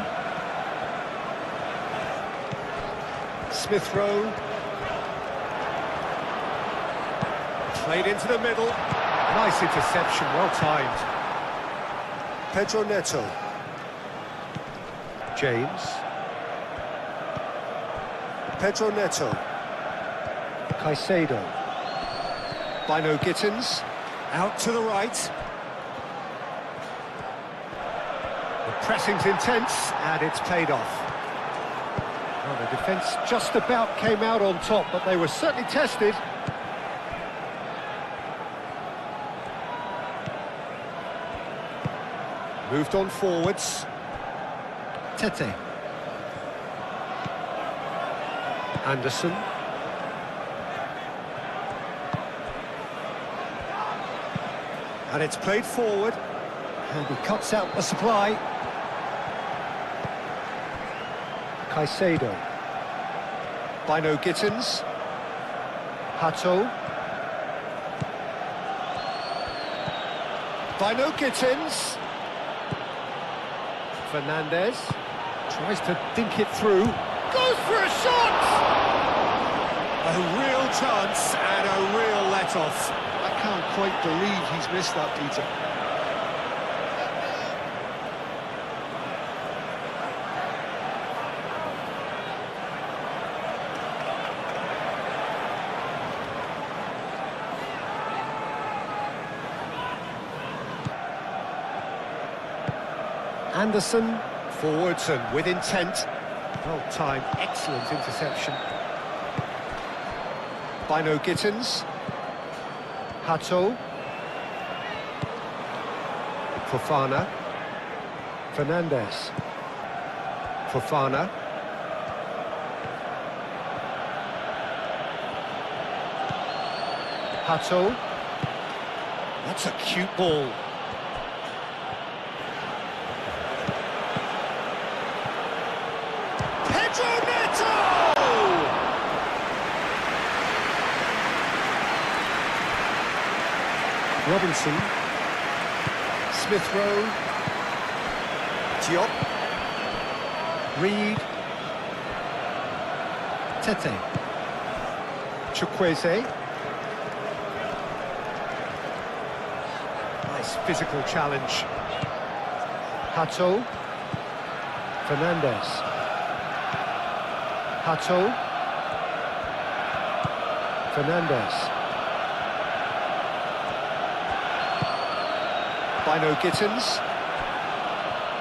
Smith Rowe. Played into the middle. Nice interception, well timed. Pedro Neto. James. Pedro Neto. Caicedo. Bino Gittins. Out to the right. The pressing's intense, and it's paid off. Well, the defence just about came out on top, but they were certainly tested. Moved on forwards. Tete. Anderson. And it's played forward. And he cuts out the supply. Caicedo. Bino Gittins. Hato. Bino Gittins. Fernandez. Tries to dink it through. Goes for a shot! A real chance and a real let-off. I can't quite believe he's missed that, Peter. Anderson. Forwards and with intent. Well timed, excellent interception. Bino Gittins. Hato. Fofana. Fernandez. Fofana. Hato. That's a cute ball. Robinson. Smith Rowe. Diop. Reed. Tete. Chukwueze. Nice physical challenge. Hato. Fernandez. Hato. Fernandez. Bino Gittins.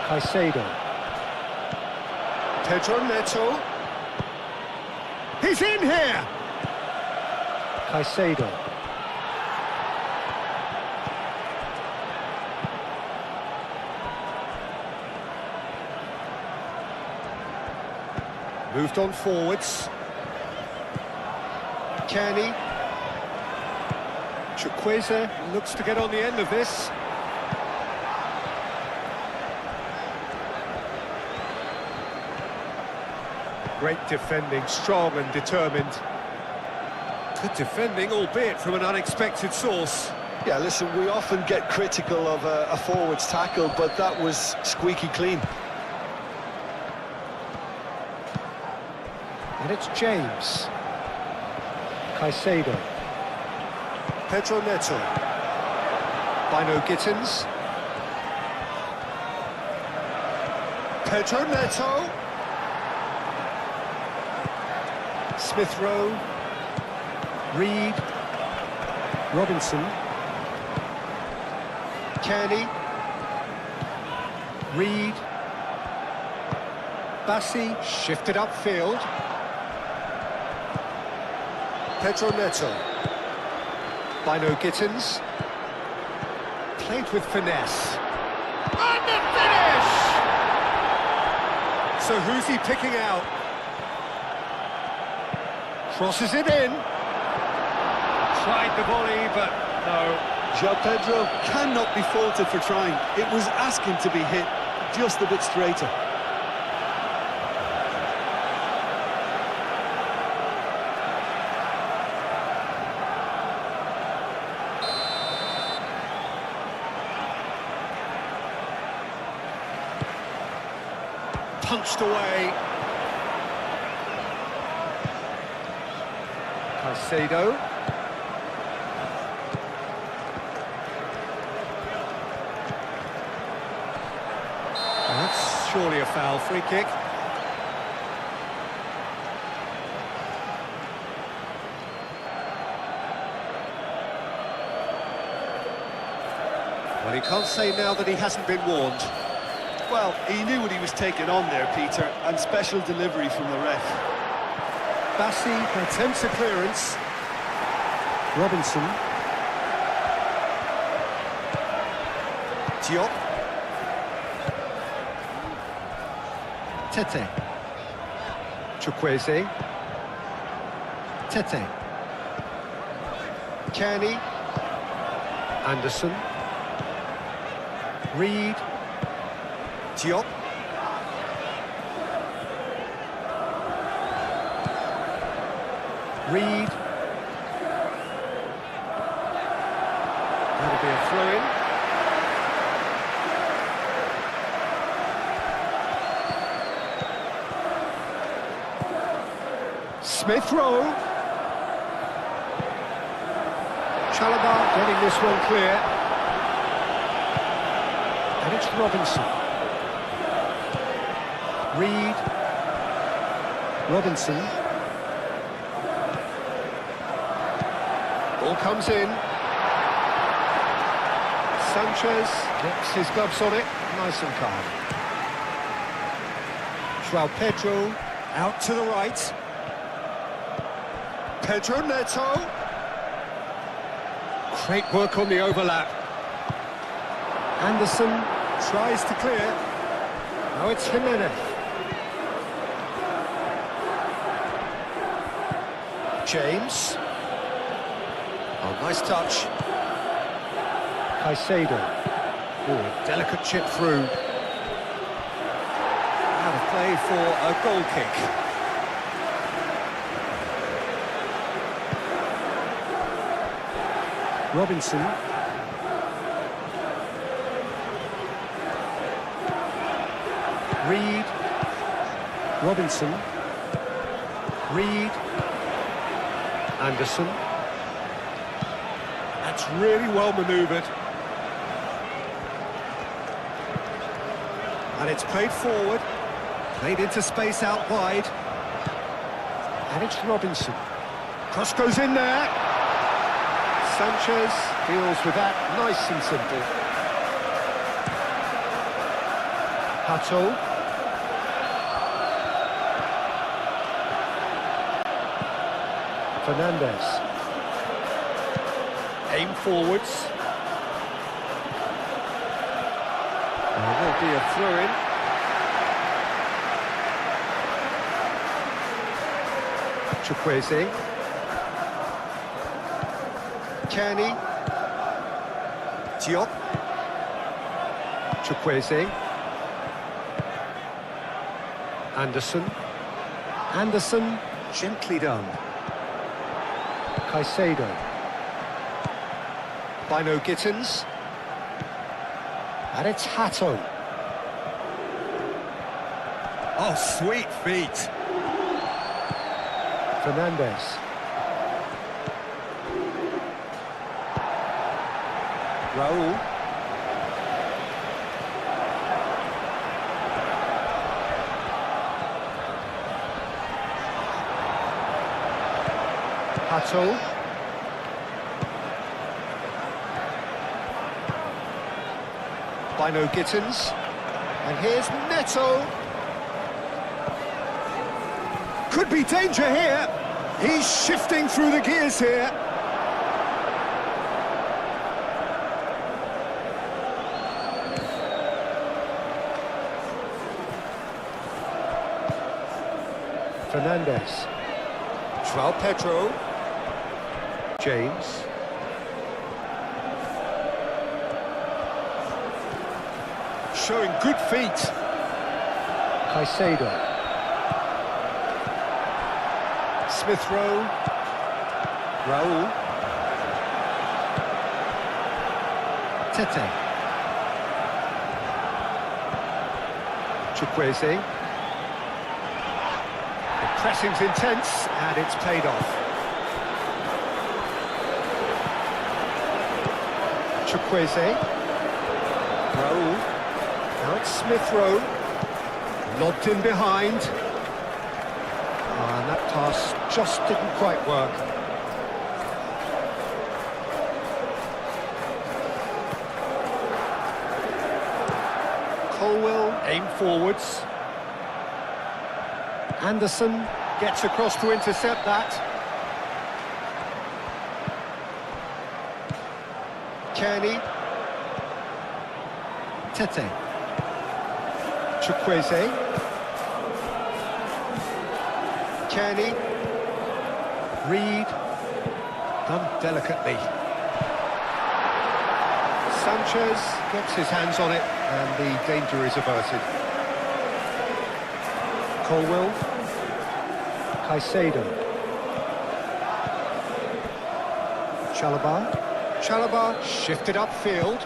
Caicedo. Pedro Neto. He's in here! Caicedo. Moved on forwards. Kearney. Chukwueze looks to get on the end of this. Great defending, strong and determined. Good defending, albeit from an unexpected source. Yeah, listen, we often get critical of a forward's tackle, but that was squeaky clean. And it's James. Caicedo. Pedro Neto. Bino Gittins. Pedro Neto. Smith Rowe. Reed. Robinson. Kearney. Reed. Bassi shifted upfield. Pedro Neto. Bino Gittins. Played with finesse. And the finish! So who's he picking out? Crosses it in. Tried the volley, but no. João Pedro cannot be faulted for trying. It was asking to be hit just a bit straighter. Punched away. Caicedo. That's surely a foul. Free kick. Well, he can't say now that he hasn't been warned. Well, he knew what he was taking on there, Peter, and special delivery from the ref. Bassi attempts a clearance. Robinson. Diop. Tete. Chukwueze. Tete. Kearney. Anderson. Reed. Diop. Reed. That'll be a throw-in. Smith Rowe. Chalobah getting this one clear. And it's Robinson. Reed. Robinson. Ball comes in. Sanchez gets his gloves on it, nice and calm. João Pedro out to the right. Pedro Neto. Great work on the overlap. Anderson tries to clear. Now it's Jimenez. James. Oh, nice touch. Caicedo. Oh, delicate chip through. Out of play for a goal kick. Robinson. Reed. Robinson. Reed. Anderson. That's really well manoeuvred. And it's played forward. Played into space out wide. And it's Robinson. Cross goes in there. Sanchez deals with that nice and simple. Hato. Fernandez. Aim forwards. There will be a throw-in. Chukwueze. Kearney. Diop. Chukwueze. Anderson. Anderson, gently done. Caicedo. Bino Gittins. And it's Hato. Oh, sweet feet. Fernandez. Raul. Hato. Bino Gittins. And here's Neto. Could be danger here. He's shifting through the gears here. Fernandez. Joao Pedro. James. Showing good feet. Caicedo. Smith Rowe. Raul. Tete. Chukwueze. The pressing's intense and it's paid off. Chukwueze. Raul. Now it's Smith Rowe. Lobbed in behind. And that pass just didn't quite work. Colwell aimed forwards. Anderson gets across to intercept that. Kearney. Tete. Chukwueze. Kearney. Reed. Done delicately. Sanchez gets his hands on it and the danger is averted. Colwell. Caicedo. Chalobah shifted upfield.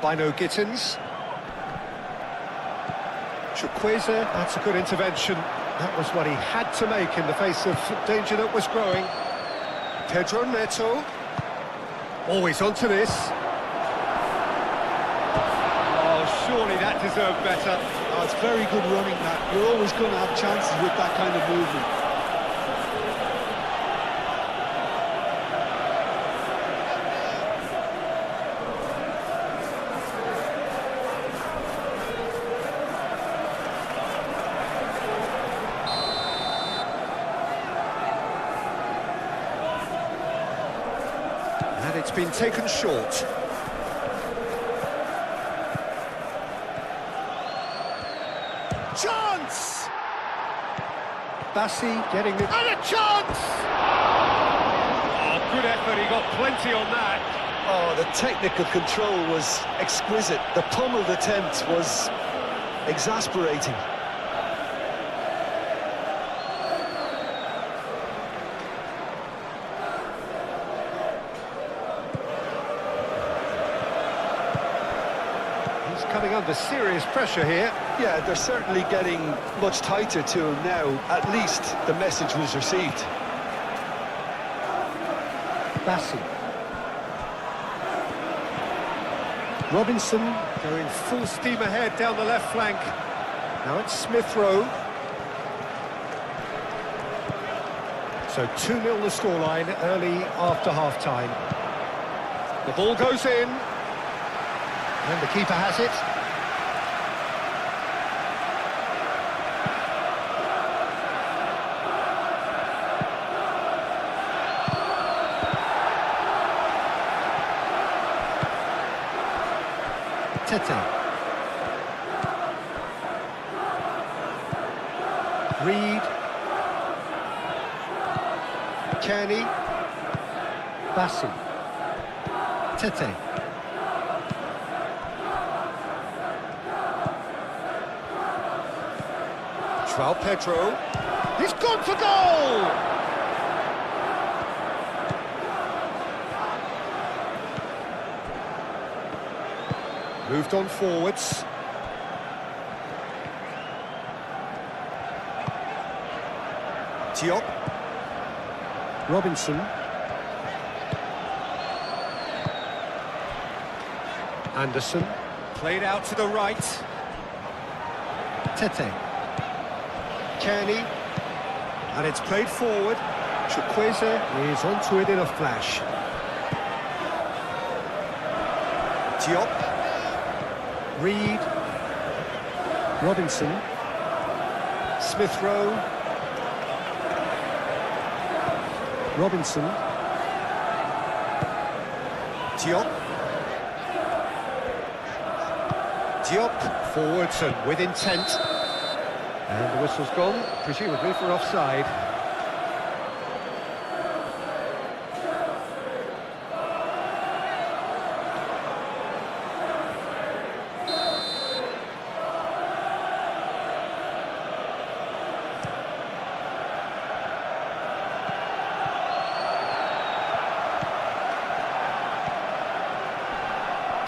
Bino Gittins. Chukwueze, that's a good intervention. That was what he had to make in the face of danger that was growing. Pedro Neto. Always onto this. Oh, surely that deserved better. Oh, it's very good running, that. You're always going to have chances with that kind of movement. And it's been taken short. Chance! Bassi getting it. And a chance! Oh, good effort, he got plenty on that. Oh, the technical control was exquisite. The pummeled attempt was exasperating. He's coming under serious pressure here. Yeah, they're certainly getting much tighter to him now. At least the message was received. Bassi. Robinson going full steam ahead down the left flank. Now it's Smith Rowe. So 2-0 the scoreline early after half-time. The ball goes in. And the keeper has it. Tete. Reed. Kearney. Bassi. Tete. Joao Pedro. He's gone for goal! Moved on forwards. Diop. Robinson. Anderson. Played out to the right. Tete. Kearney. And it's played forward. Chukwueze is onto it in a flash. Diop. Reed. Robinson. Smith Rowe. Robinson. Diop. Diop forwards and with intent. And the whistle's gone, presumably for offside.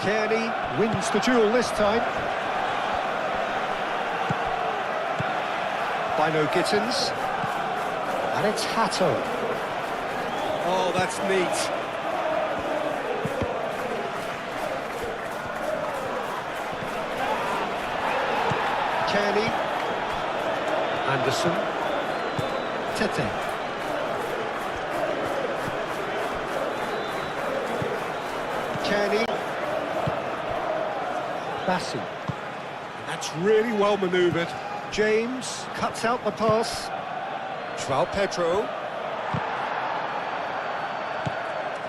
Kearney wins the duel this time. Bino Gittins. And it's Hatto. Oh, that's neat. Kearney. Anderson. Tete. Kearney. Bassi. That's really well manoeuvred. James cuts out the pass. João Pedro.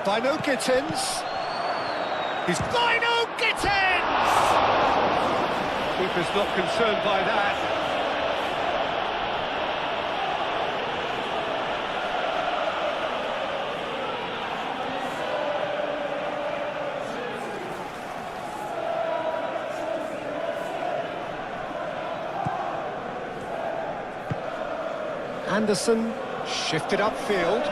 Bino Gittins. He's Bino Gittins! Keeper's not concerned by that. Anderson shifted upfield.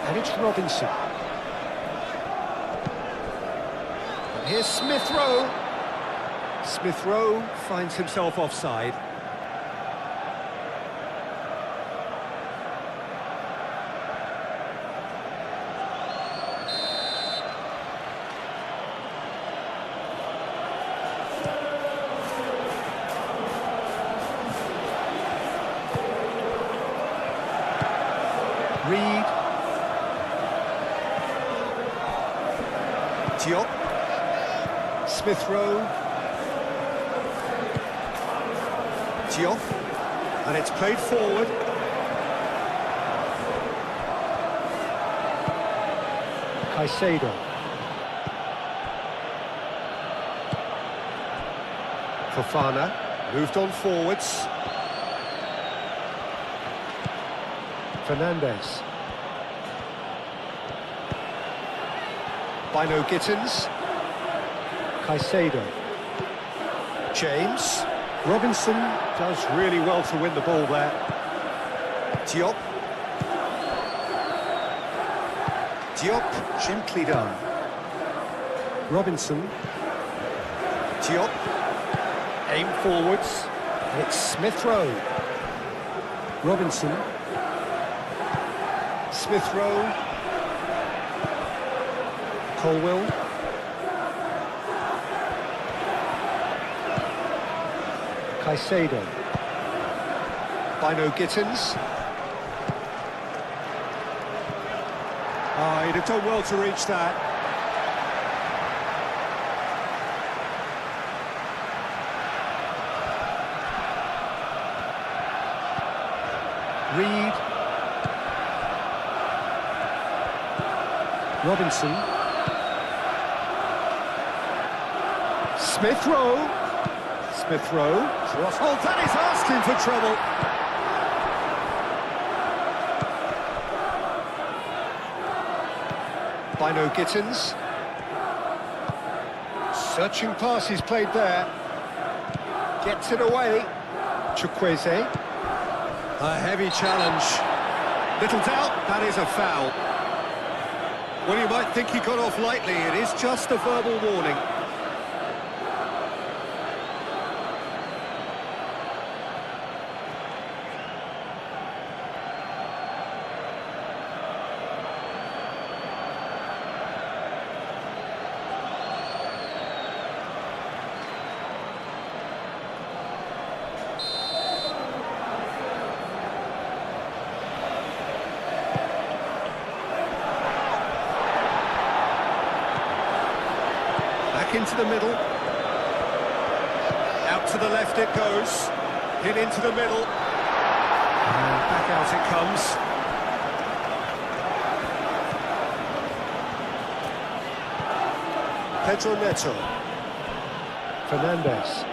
And it's Robinson. And here's Smith Rowe. Smith Rowe finds himself offside. Reed. Diop. Smith Rowe. Diop. And it's played forward. Caicedo. Fofana. Moved on forwards. Fernandez. Bino Gittins. Caicedo. James. Robinson does really well to win the ball there. Diop. Diop, gently done. Robinson. Diop. Aim forwards. And it's Smith Rowe. Robinson. Smith Rowe. Colwill. Caicedo. Bino Gittins. He'd have done well to reach that. Reed. Robinson. Smith Rowe. Smith Rowe. Oh, that is asking for trouble. Bino Gittins. Searching pass he's played there. Gets it away. Chukwueze. A heavy challenge. Little doubt, that is a foul. Well, you might think he got off lightly. It is just a verbal warning. into the middle. Out to the left it goes. In into the middle. And back out it comes. Pedro Neto. Fernandez.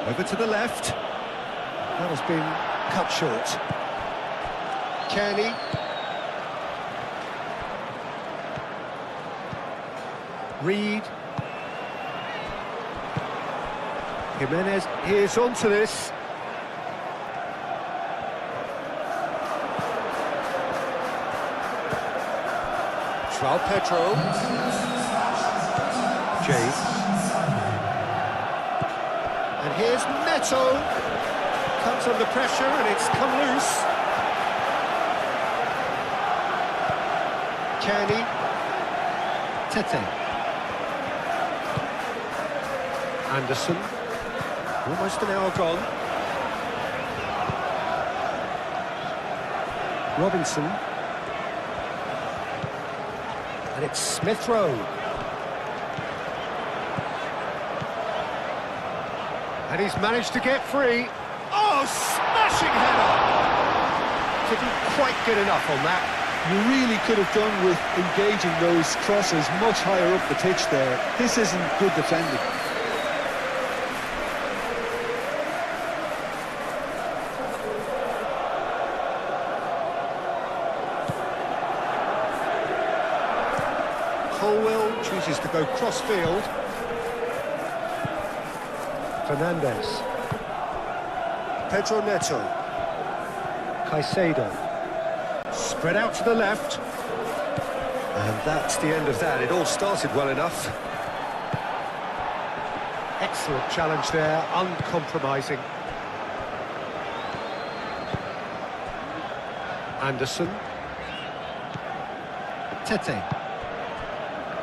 Over to the left. That has been cut short. Kearney. Reed. Jimenez, here's onto this. João Pedro. James. And here's Neto. Comes under pressure and it's come loose. Kearney. Tete. Anderson. Almost an hour gone. Robinson. And it's Smith Rowe. And he's managed to get free. Oh, smashing header! Didn't quite get enough on that. You really could have done with engaging those crosses much higher up the pitch there. This isn't good defending. Colwell chooses to go cross-field. Fernandez. Pedro Neto. Caicedo. Spread out to the left. And that's the end of that. It all started well enough. Excellent challenge there, uncompromising. Anderson. Tete.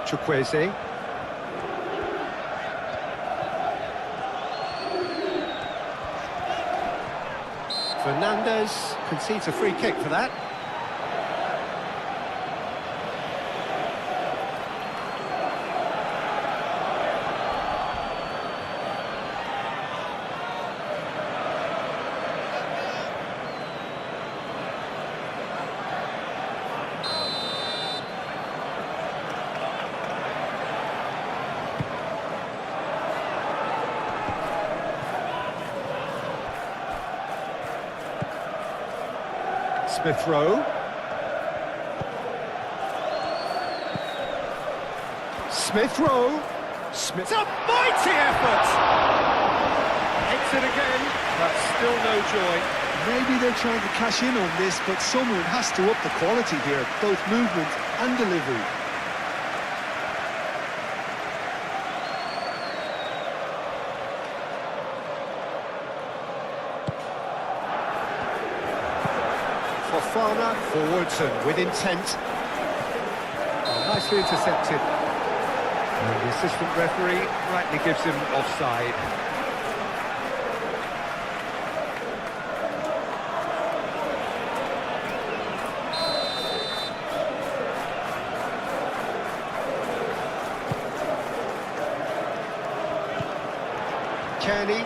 Chukwueze. Fernandez concedes a free kick for that. Smith Rowe. Smith Rowe. Smith. A mighty effort! Hits it again, but still no joy. Maybe they're trying to cash in on this, but someone has to up the quality here, both movement and delivery. Fofana forwards and with intent. Oh, nicely intercepted. And the assistant referee rightly gives him offside. Kearney.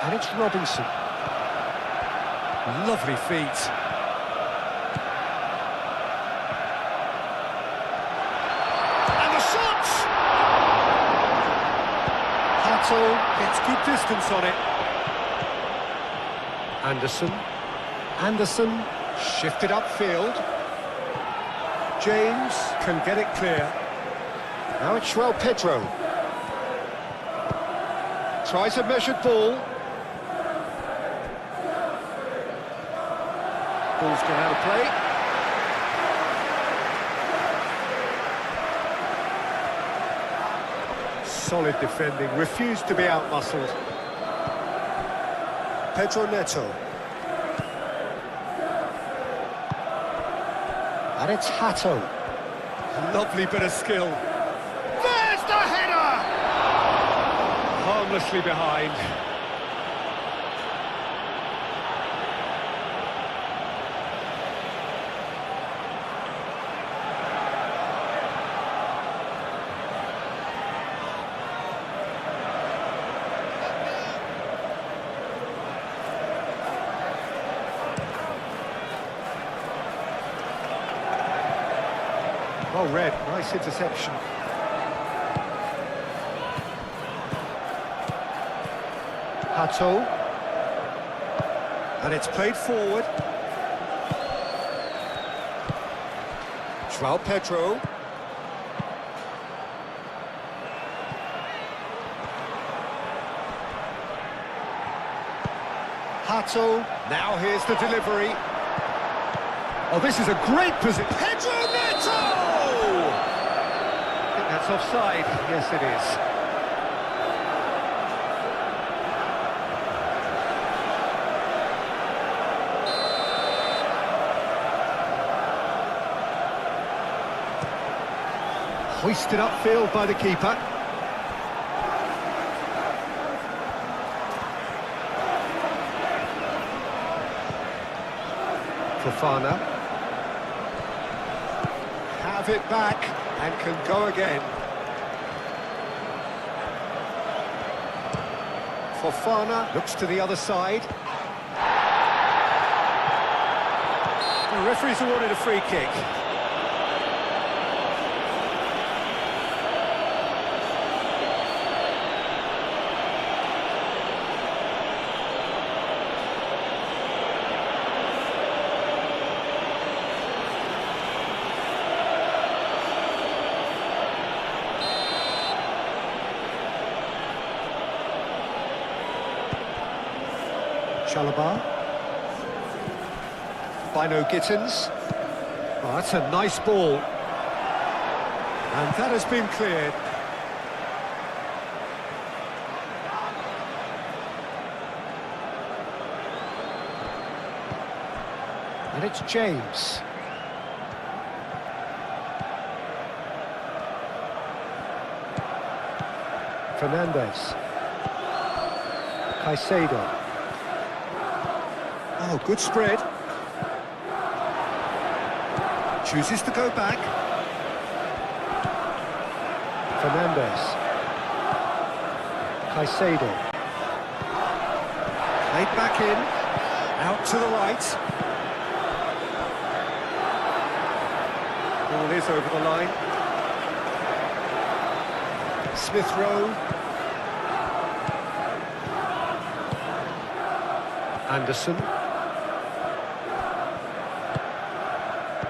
And it's Robinson. Lovely feet. And the shot! Hatto gets good distance on it. Anderson shifted upfield. James can get it clear. Now it's João Pedro. Tries a measured ball. Ball's gone out of play. Solid defending, refused to be outmuscled. Pedro Neto. And it's Hatto. Lovely bit of skill. There's the header! Harmlessly behind. Well read, nice interception. Hato. And it's played forward. João Pedro. Hato. Now here's the delivery. Oh, this is a great position. Pedro Neto! I think that's offside. Yes, it is. Hoisted upfield by the keeper. Fofana. Have it back and can go again. Fofana looks to the other side. The referee's awarded a free kick. Chalobah. Bino Gittins. Oh, that's a nice ball. And that has been cleared. And it's James. Fernandez. Caicedo. Oh, good spread. Chooses to go back. Fernandez. Caicedo. Played back in. Out to the right. Ball is over the line. Smith Rowe. Anderson.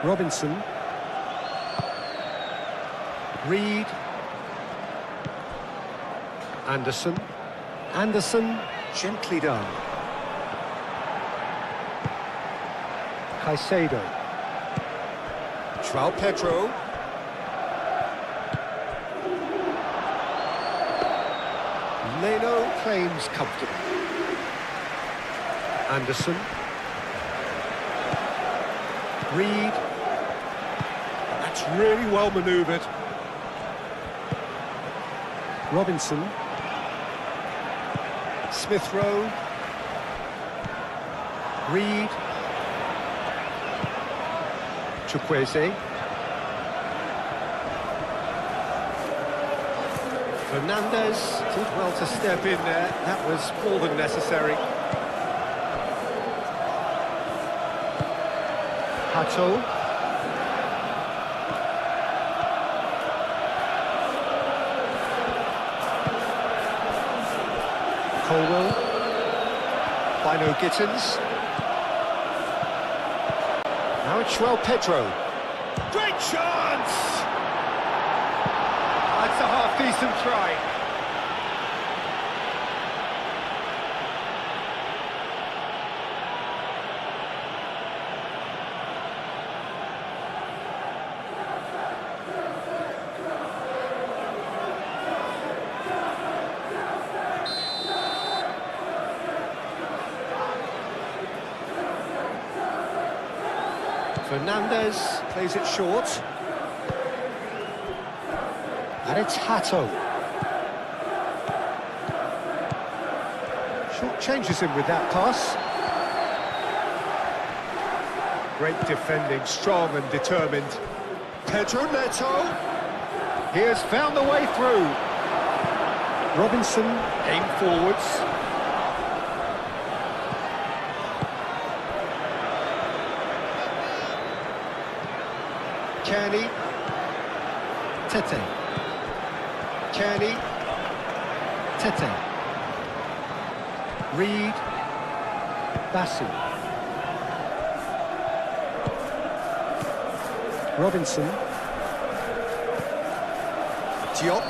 Robinson. Reed. Anderson. Anderson, gently done. Caicedo. João Pedro. Leno claims comfortable. Anderson. Reed. That's really well manoeuvred. Robinson. Smith Rowe. Reed. Chukwueze. Fernandez did well to step in there. That was more than necessary. Hato. Colwell. Bino Gittins. Now it's João Pedro. Great chance! That's a half-decent try. Fernandez plays it short. And it's Hato. Short changes him with that pass. Great defending, strong and determined. Pedro Neto. He has found the way through. Robinson, aim forwards. Kearney. Tete. Kearney. Tete. Reed. Bassi. Robinson. Diop.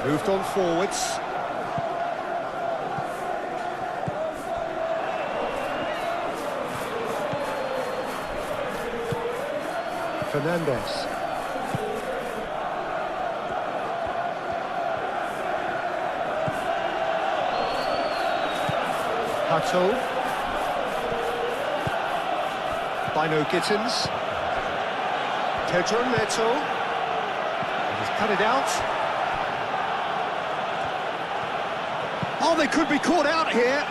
Moved on forwards. Fernandes. Hato. Bino Gittins. Pedro Neto. He's cut it out. Oh, they could be caught out here.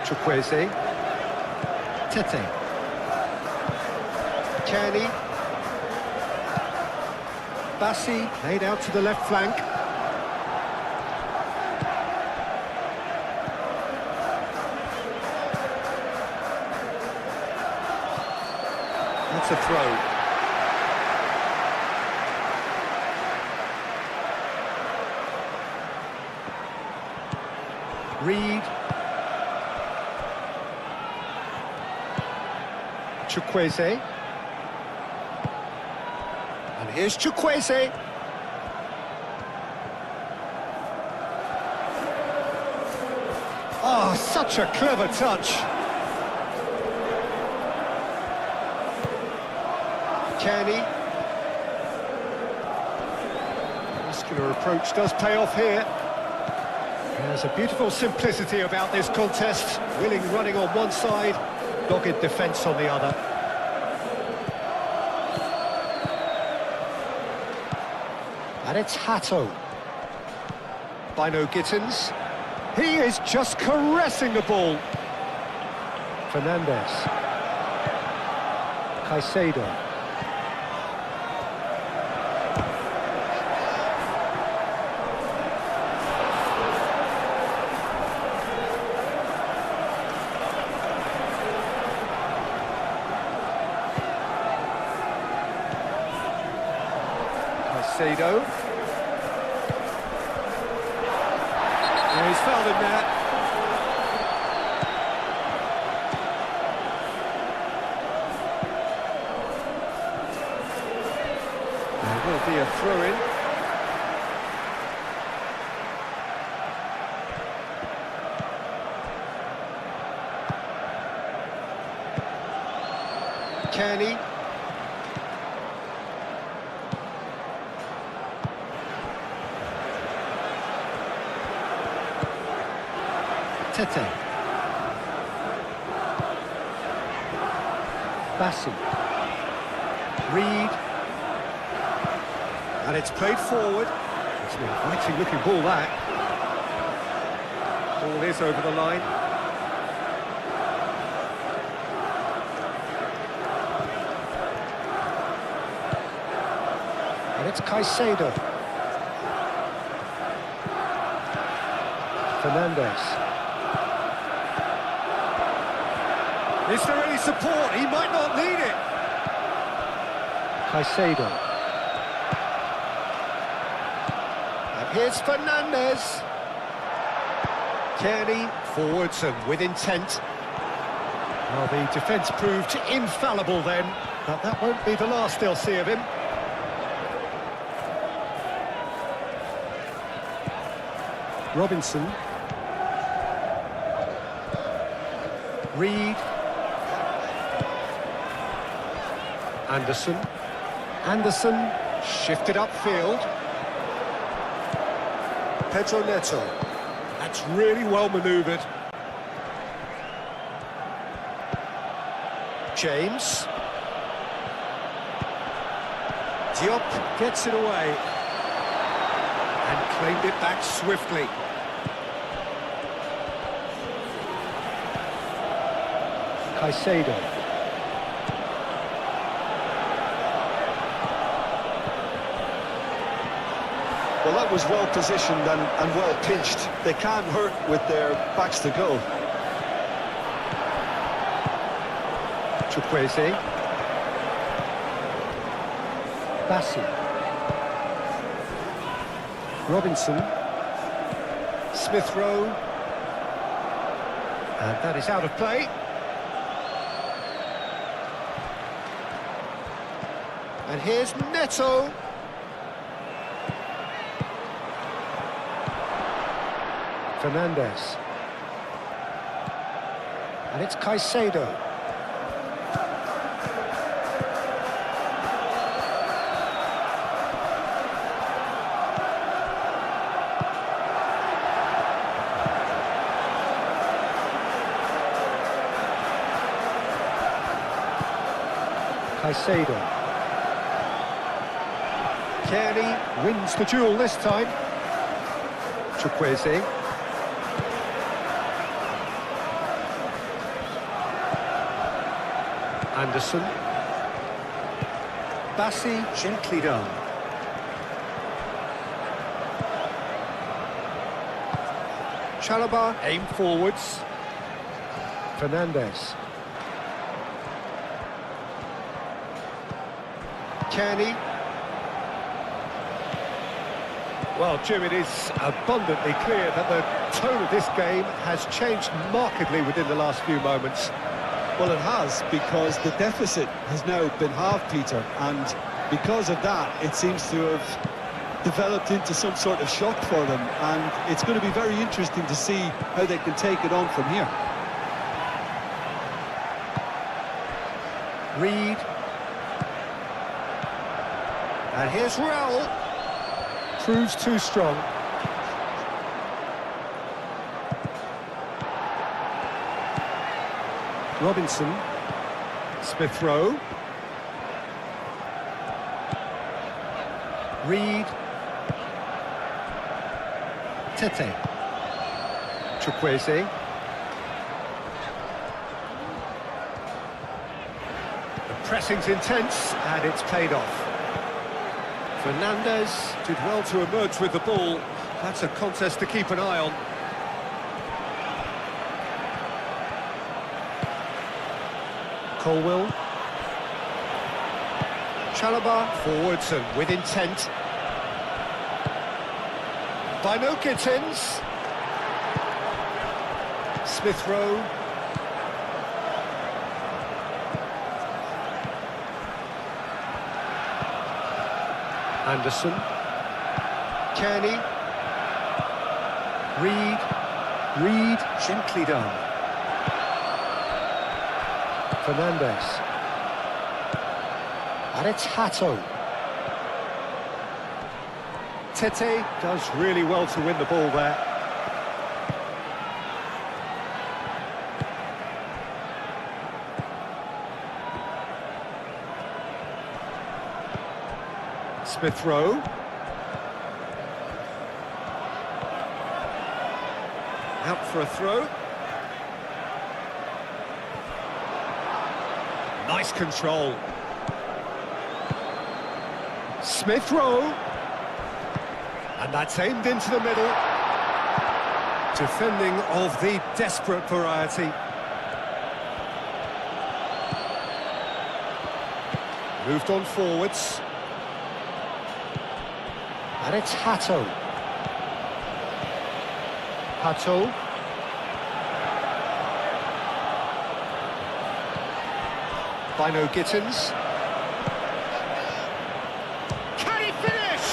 Chukwueze. Tete. Kearney. Bassi laid out to the left flank. That's a throw. Reed. Chukwueze. And here's Chukwueze. Oh, such a clever touch. Kearney. Muscular approach does pay off here. There's a beautiful simplicity about this contest. Willing running on one side, dogged defence on the other. And it's Hato. Bino Gittins. He is just caressing the ball. Fernandes. Caicedo. Caicedo. Yeah, he's fouled him there. There will be a throw-in. Kearney. Tete. Bassi. Reed. And it's played forward. It's an inviting looking ball, that. Ball is over the line. And it's Caicedo. Fernandes. Is there any support? He might not need it. Caicedo. And here's Fernandes. Kearney forwards and with intent. Well, the defence proved infallible then, but that won't be the last they'll see of him. Robinson. Reed. Anderson shifted upfield. Pedro Neto. That's really well manoeuvred. James. Diop gets it away. And claimed it back swiftly. Caicedo. Well, that was well positioned and well pinched. They can't hurt with their backs to goal. Chukwueze. Bassi. Robinson. Smith Rowe. And that is out of play. And here's Neto. Fernandez. And it's Caicedo. Caicedo. Kearney wins the duel this time. Chukwueze. Anderson. Bassi gently done. Chalobah aim forwards. Fernandez. Kearney. Well, Jim, it is abundantly clear that the tone of this game has changed markedly within the last few moments. Well, it has, because the deficit has now been halved, Peter, and because of that, it seems to have developed into some sort of shock for them, and it's going to be very interesting to see how they can take it on from here. Reed. And here's Rell. Proves too strong. Robinson. Smith Rowe. Reed. Tete. Chukwueze. The pressing's intense and it's paid off. Fernandez did well to emerge with the ball. That's a contest to keep an eye on. Colwill. Chalobah forwards and with intent. By no Gittins. Smith Rowe. Anderson. Kearney. Reed gently done. Fernandez. And it's Hato. Tete does really well to win the ball there. Smith Rowe. Out for a throw. Nice control. Smith Rowe. And that's aimed into the middle. Defending of the desperate variety. Moved on forwards. And it's Hato. Hato. By no Gittins. Can he finish?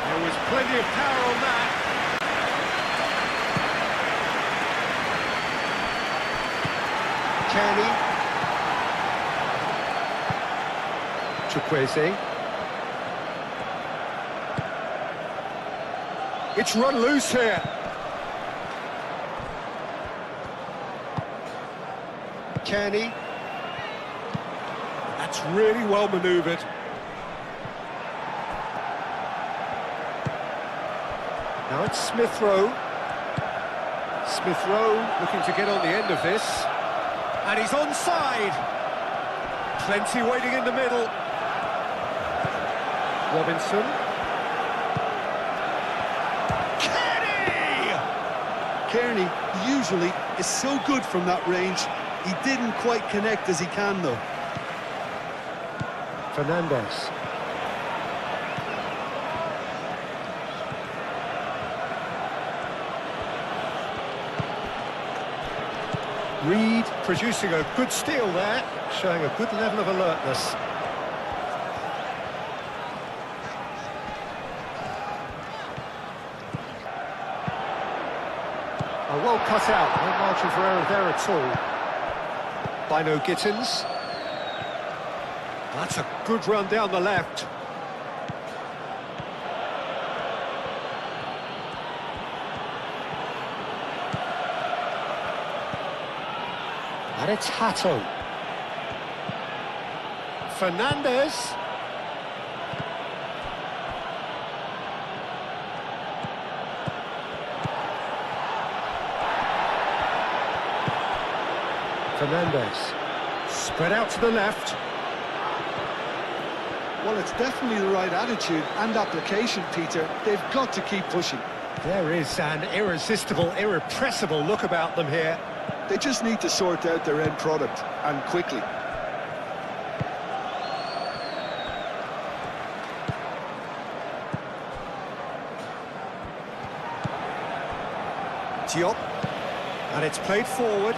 There was plenty of power on that. Kearney. Chukwueze. It's run loose here. Kearney. That's really well manoeuvred. Now it's Smith Rowe. Smith Rowe looking to get on the end of this. And he's onside. Plenty waiting in the middle. Robinson. Kenny! Kearney usually is so good from that range. He didn't quite connect as he can, though. Fernandez. Reed producing a good steal there, showing a good level of alertness. Well cut out, no margin for error there at all. Bino Gittins. That's a good run down the left. And it's Hato. Fernandez. Fernandez. Spread out to the left. Well, it's definitely the right attitude and application, Peter. They've got to keep pushing. There is an irresistible, irrepressible look about them here. They just need to sort out their end product, and quickly. Diop. And it's played forward.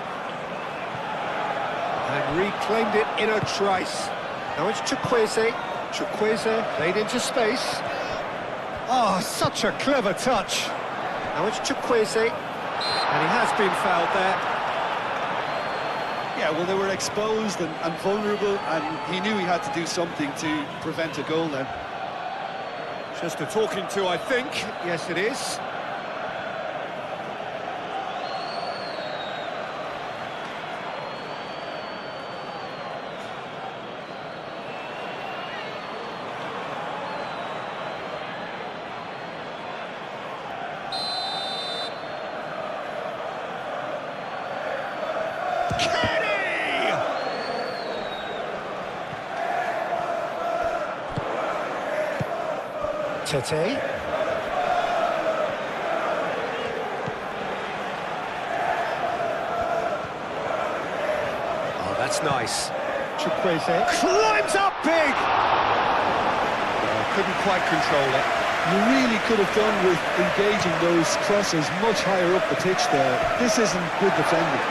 And reclaimed it in a trice. Now it's Chukwueze. Chukwueze played into space. Oh, such a clever touch. Now it's Chukwueze. And he has been fouled there. Yeah, well, they were exposed and vulnerable, and he knew he had to do something to prevent a goal then. Just a talking to, I think. Yes, it is. Tete. Oh, that's nice. Chukwueze climbs up big! Couldn't quite control it. You really could have done with engaging those crosses much higher up the pitch there. This isn't good defending.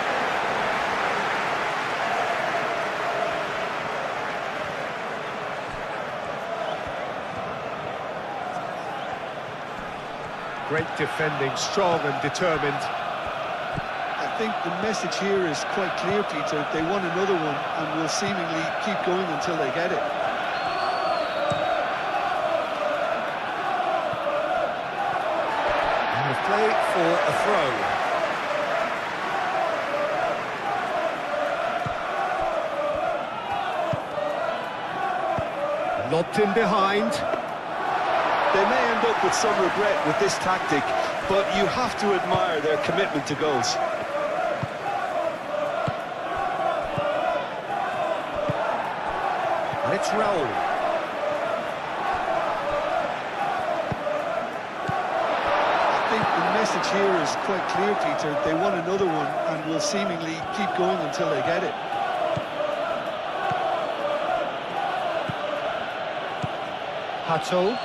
Great defending, strong and determined. I think the message here is quite clear, Peter. They want another one and will seemingly keep going until they get it. And a play for a throw. Lobbed in behind. They may end up with some regret with this tactic, but you have to admire their commitment to goals. And it's Raul. I think the message here is quite clear, Peter. They want another one and will seemingly keep going until they get it. Hato.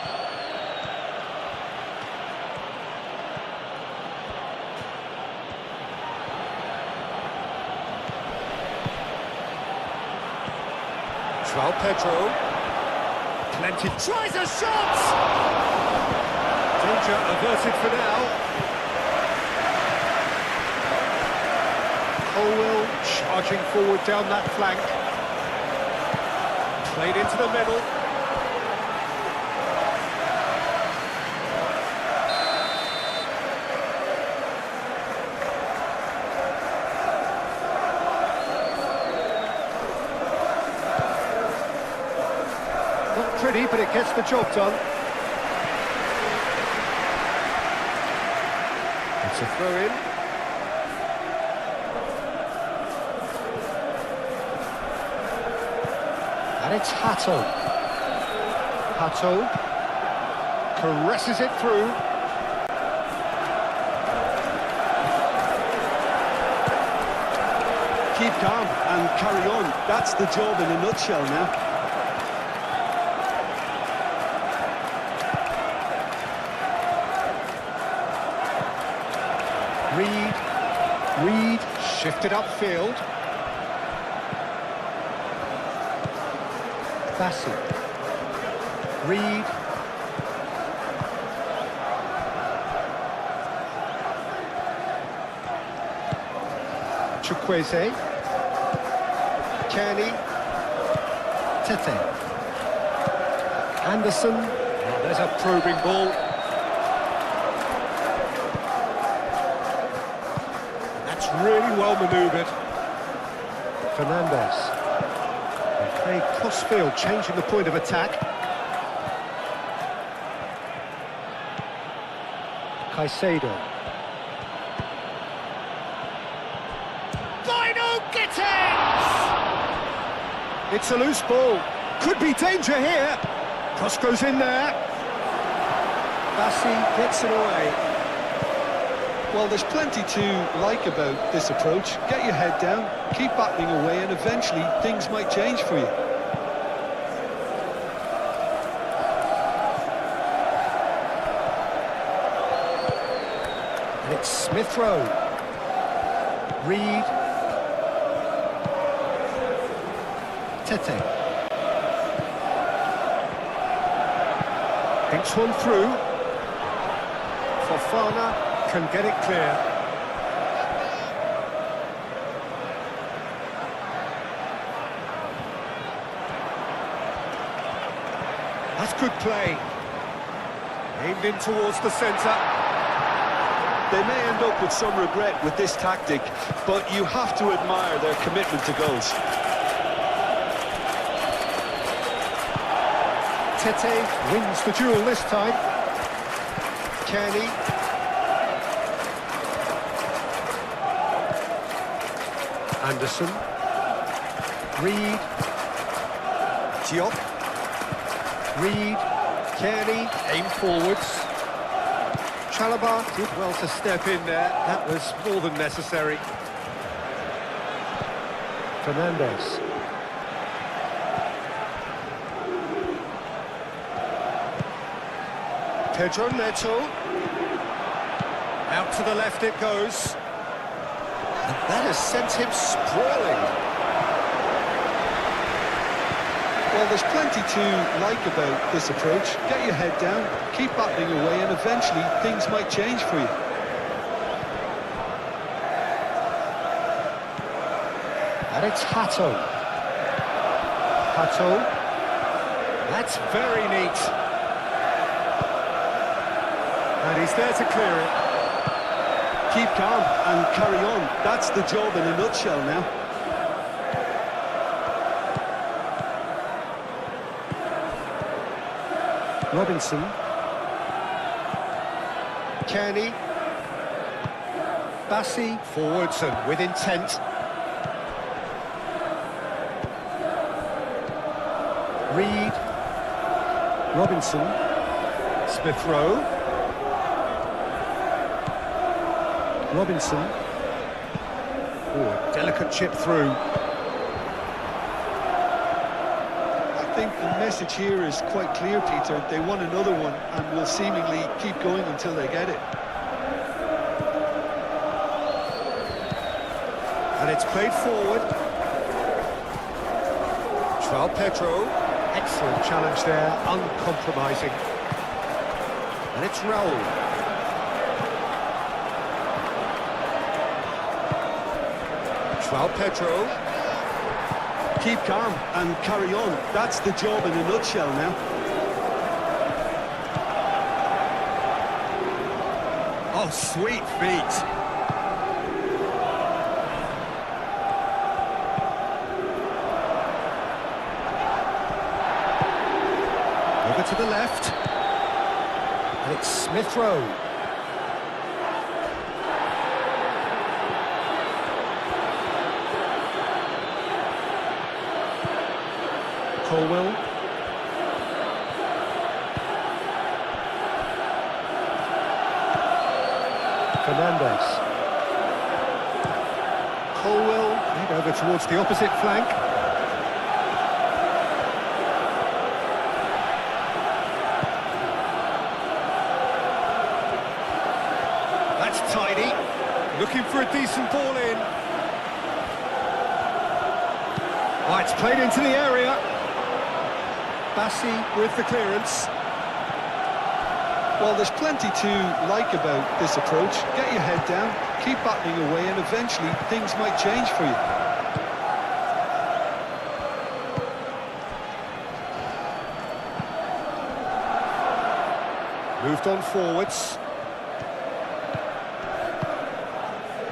João Pedro. Plenty. Tries a shot! Danger averted for now. Colwell charging forward down that flank. Played into the middle. Pretty, but it gets the job done. It's a throw-in. And it's Hato. Hato caresses it through. Keep calm and carry on. That's the job in a nutshell now. Reed shifted upfield. Bassi. Reed. Chukwueze. Kearney. Tete. Anderson. Oh, there's a probing ball. That's really well manoeuvred. Fernandez. Okay, crossfield, changing the point of attack. Caicedo. Final Gittins! It's a loose ball. Could be danger here. Cross goes in there. Bassi gets it away. Well, there's plenty to like about this approach. Get your head down, keep battling away, and eventually things might change for you. And it's Smith Rowe. Reed. Tete. Thinks one through. Fofana can get it clear. That's good play. Aimed in towards the centre. They may end up with some regret with this tactic, but you have to admire their commitment to goals. Tete wins the duel this time. Kearney. Anderson. Reed. Diop. Reed. Kearney. Aim forwards. Chalobah did well to step in there. That was more than necessary. Fernandez. Pedro Neto. Out to the left it goes. And that has sent him sprawling. Well, there's plenty to like about this approach. Get your head down, keep battling away, and eventually things might change for you. And it's Hato. Hato. That's very neat. And he's there to clear it. Keep calm and carry on. That's the job in a nutshell now. Robinson. Kearney. Bassi forwards and with intent. Reed. Robinson. Smith Rowe. Robinson. Oh, delicate chip through. I think the message here is quite clear, Peter. They want another one and will seemingly keep going until they get it. And it's played forward. João Pedro. Excellent challenge there, uncompromising. And it's Raul. João Pedro. Keep calm and carry on. That's the job in a nutshell now. Oh, sweet feet. Over to the left. And it's Smith Rowe. Colwell. Fernandez. Colwell made a over towards the opposite flank. That's tidy. Looking for a decent ball in. Oh, it's played into the area. Bassi with the clearance. Well, there's plenty to like about this approach. Get your head down, keep battling away, and eventually things might change for you. Moved on forwards.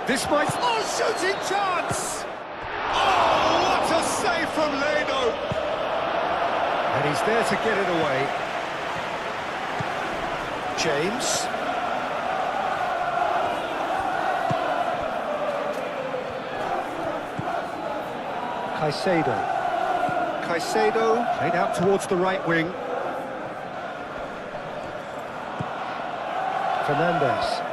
This might... Oh, shooting chance! Oh, what a save from Leno! And he's there to get it away. James. Caicedo played out towards the right wing. Fernandes.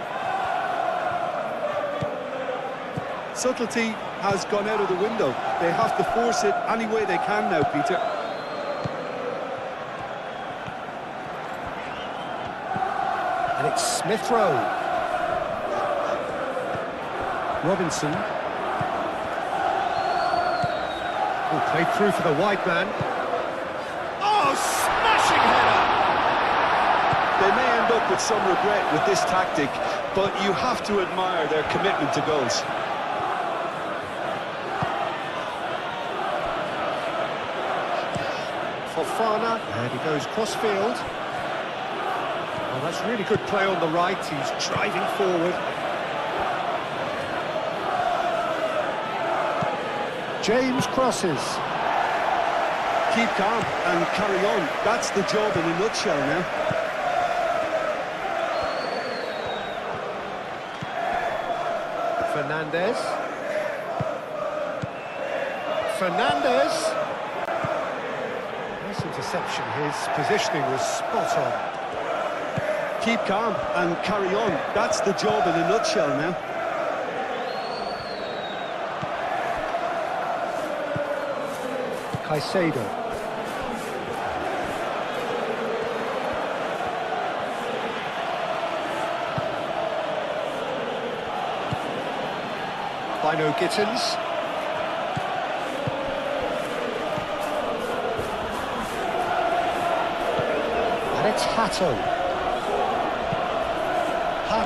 Subtlety has gone out of the window. They have to force it any way they can now, Peter. And it's Smith Rowe. Robinson. Oh, played through for the wide man. Oh, smashing header! They may end up with some regret with this tactic, but you have to admire their commitment to goals. Fofana, and he goes cross-field. Oh, that's really good play on the right, he's driving forward. James crosses. Keep calm and carry on. That's the job in a nutshell now. Fernandes. Nice interception, his positioning was spot on. Keep calm and carry on. That's the job in a nutshell now. Caicedo. Bino Gittins. And it's Hato.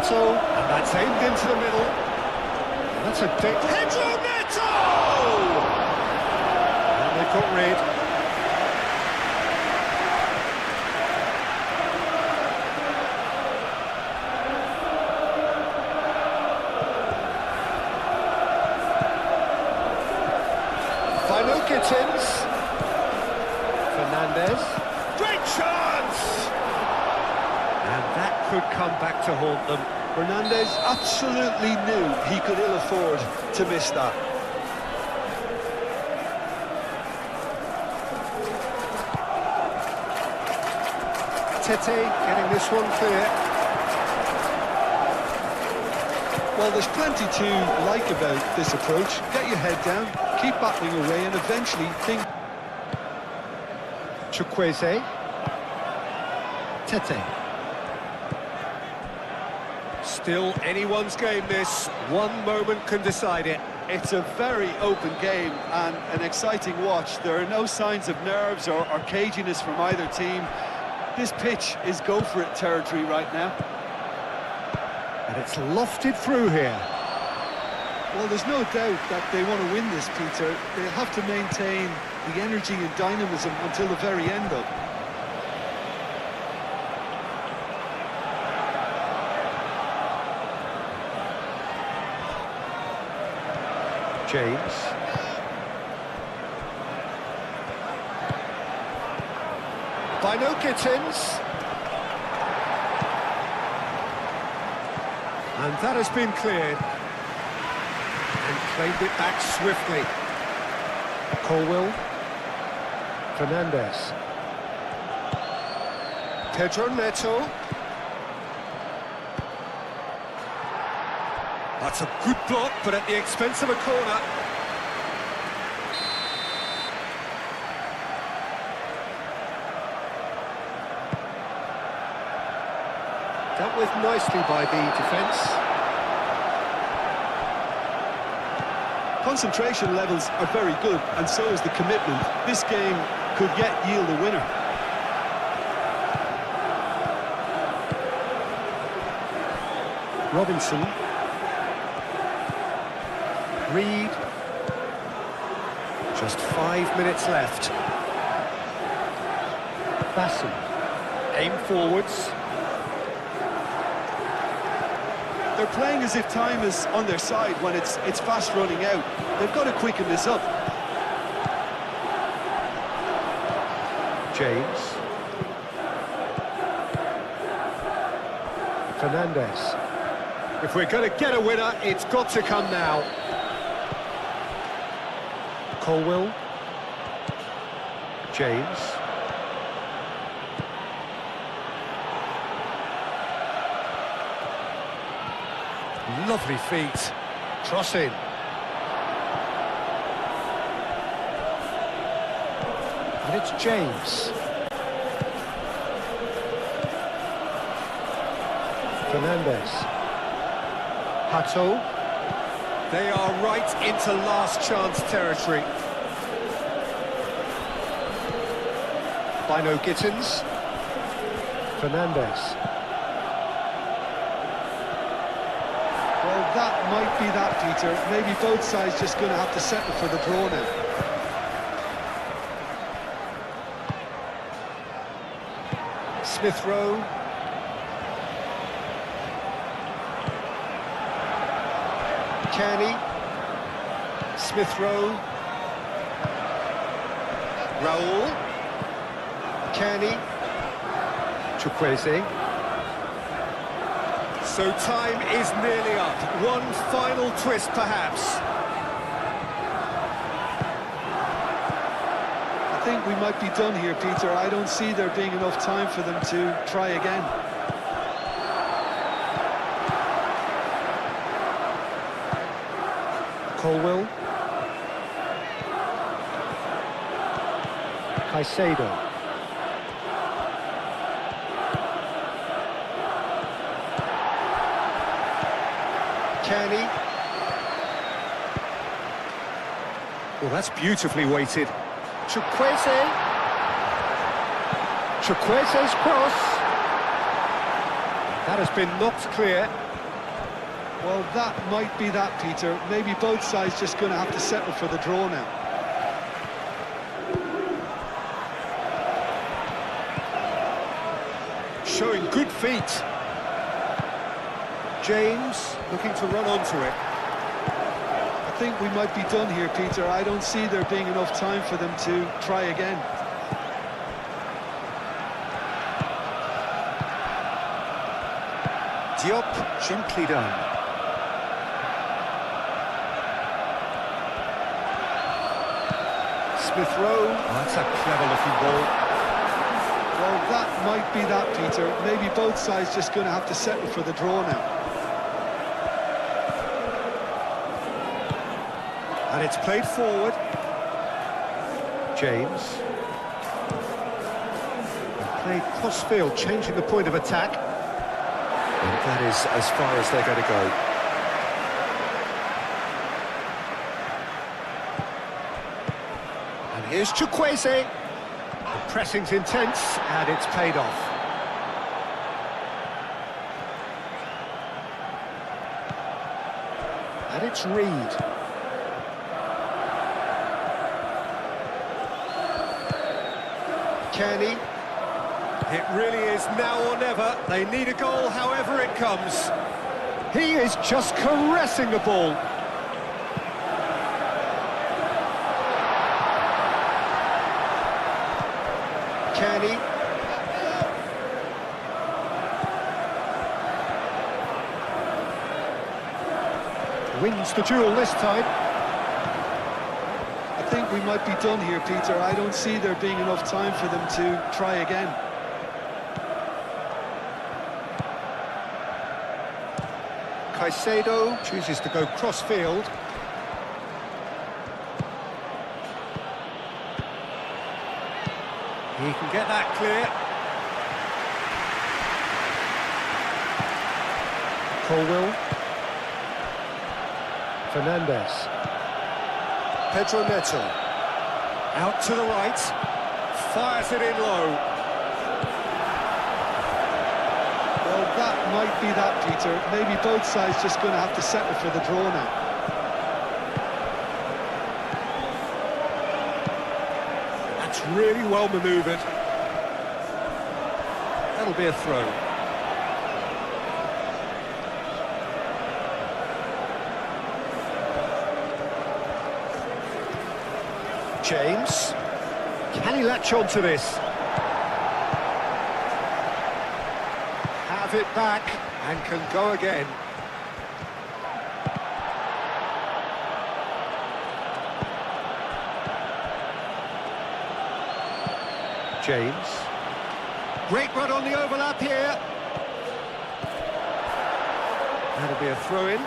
And that's aimed into the middle. And that's a big... Pedro Neto! And they've got rid. Bino Gittins. Fernandes. Great chance! And that could come back to haunt them. Fernandes absolutely knew he could ill afford to miss that. Tete getting this one clear. Well, there's plenty to like about this approach. Get your head down, keep battling away, and eventually think... Chukwueze. Tete. Still anyone's game this. One moment can decide it. It's a very open game and an exciting watch. There are no signs of nerves or caginess from either team. This pitch is go-for-it territory right now. And it's lofted through here. Well, there's no doubt that they want to win this, Peter. They'll have to maintain the energy and dynamism until the very end, though. James. Bino Gittins. And that has been cleared. And claimed it back swiftly. Colwill. Fernandes. Pedro Neto. That's a good block, but at the expense of a corner. Dealt with nicely by the defence. Concentration levels are very good, and so is the commitment. This game could yet yield a winner. Robinson. Reed. Just 5 minutes left. Bassam. Aim forwards. They're playing as if time is on their side when it's fast running out. They've got to quicken this up. James. Fernandez. If we're going to get a winner, it's got to come now. Colwill. James. Lovely feet. Cross in. And it's James. Fernandez. Hato. They are right into last chance territory. Bino Gittins. Fernandez. Well, that might be that, Peter. Maybe both sides just going to have to settle for the draw now. Smith Rowe. Kearney. Smith Rowe. Raoul. Kearney. Chukwueze. So time is nearly up. One final twist, perhaps. I think we might be done here, Peter. I don't see there being enough time for them to try again. Colwill. Caicedo. Kearney. Well, that's beautifully weighted. Chukwueze. Chukwueze's cross. That has been knocked clear. Well, that might be that, Peter. Maybe both sides just going to have to settle for the draw now. Showing good feet. James looking to run onto it. I think we might be done here, Peter. I don't see there being enough time for them to try again. Diop, gently done. Smith Rowe. Oh, that's a clever-looking ball. Well, that might be that, Peter. Maybe both sides just going to have to settle for the draw now. And it's played forward. James. And played cross-field, changing the point of attack. And that is as far as they're going to go. And here's Chukwueze. The pressing's intense, and it's paid off. And it's Reed. Kearney. It really is now or never. They need a goal however it comes. He is just caressing the ball. Kearney. Wins the duel this time. I think we might be done here, Peter. I don't see there being enough time for them to try again. Caicedo chooses to go cross-field. He can get that clear. Colwill. Fernandez. Pedro Neto. Out to the right. Fires it in low. Well, that might be that, Peter. Maybe both sides just going to have to settle for the draw now. That's really well manoeuvred. That'll be a throw. James. Can he latch on to this? Have it back and can go again. James. Great run on the overlap here. That'll be a throw-in.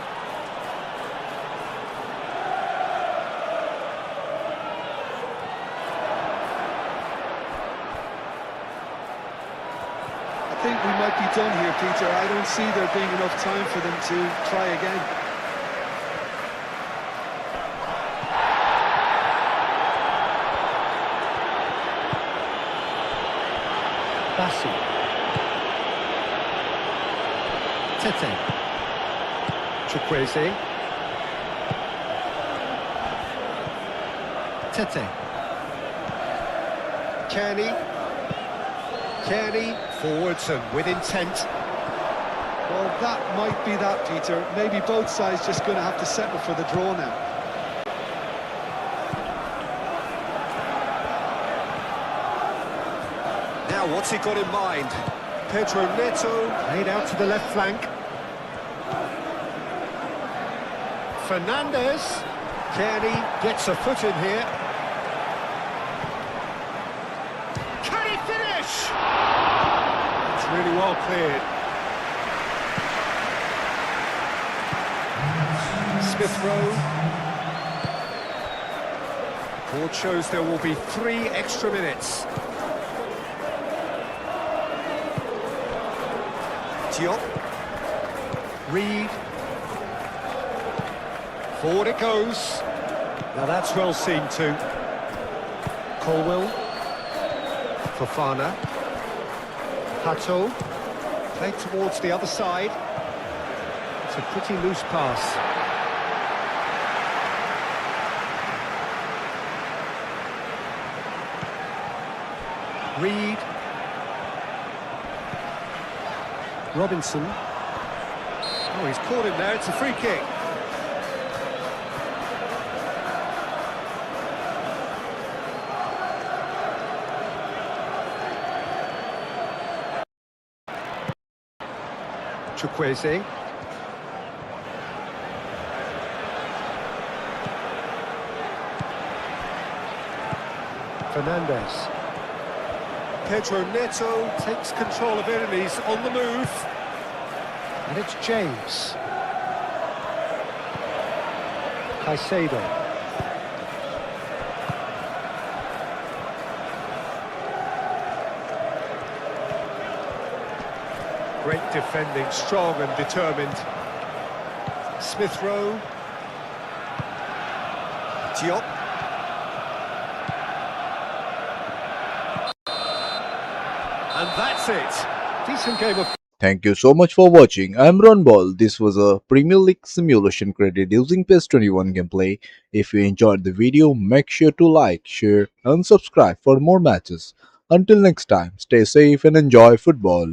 I think we might be done here, Peter. I don't see there being enough time for them to try again. Bassi. Tete. Chukwueze. Tete. Kearney. Forwards and with intent. Well, that might be that, Peter. Maybe both sides just going to have to settle for the draw now. Now, what's he got in mind? Pedro Neto, laid out to the left flank. Fernandez. Kearney gets a foot in here. Can he finish? It's really well cleared. Smith Rowe. Board shows there will be 3 extra minutes. Diop. Reed. Forward it goes. Now that's well seen too. Colwill. Fofana. Hato. Played towards the other side. It's a pretty loose pass. Reed. Robinson. Oh, he's caught him there. It's a free kick. Chukwueze. Fernandez. Pedro Neto takes control of it and he's on the move. And it's James. Caicedo. Great defending, strong and determined. Smith Rowe. Diop. And that's it. Decent game of... Thank you so much for watching. I'm Ron Ball. This was a Premier League simulation created using PES 21 gameplay. If you enjoyed the video, make sure to like, share and subscribe for more matches. Until next time, stay safe and enjoy football.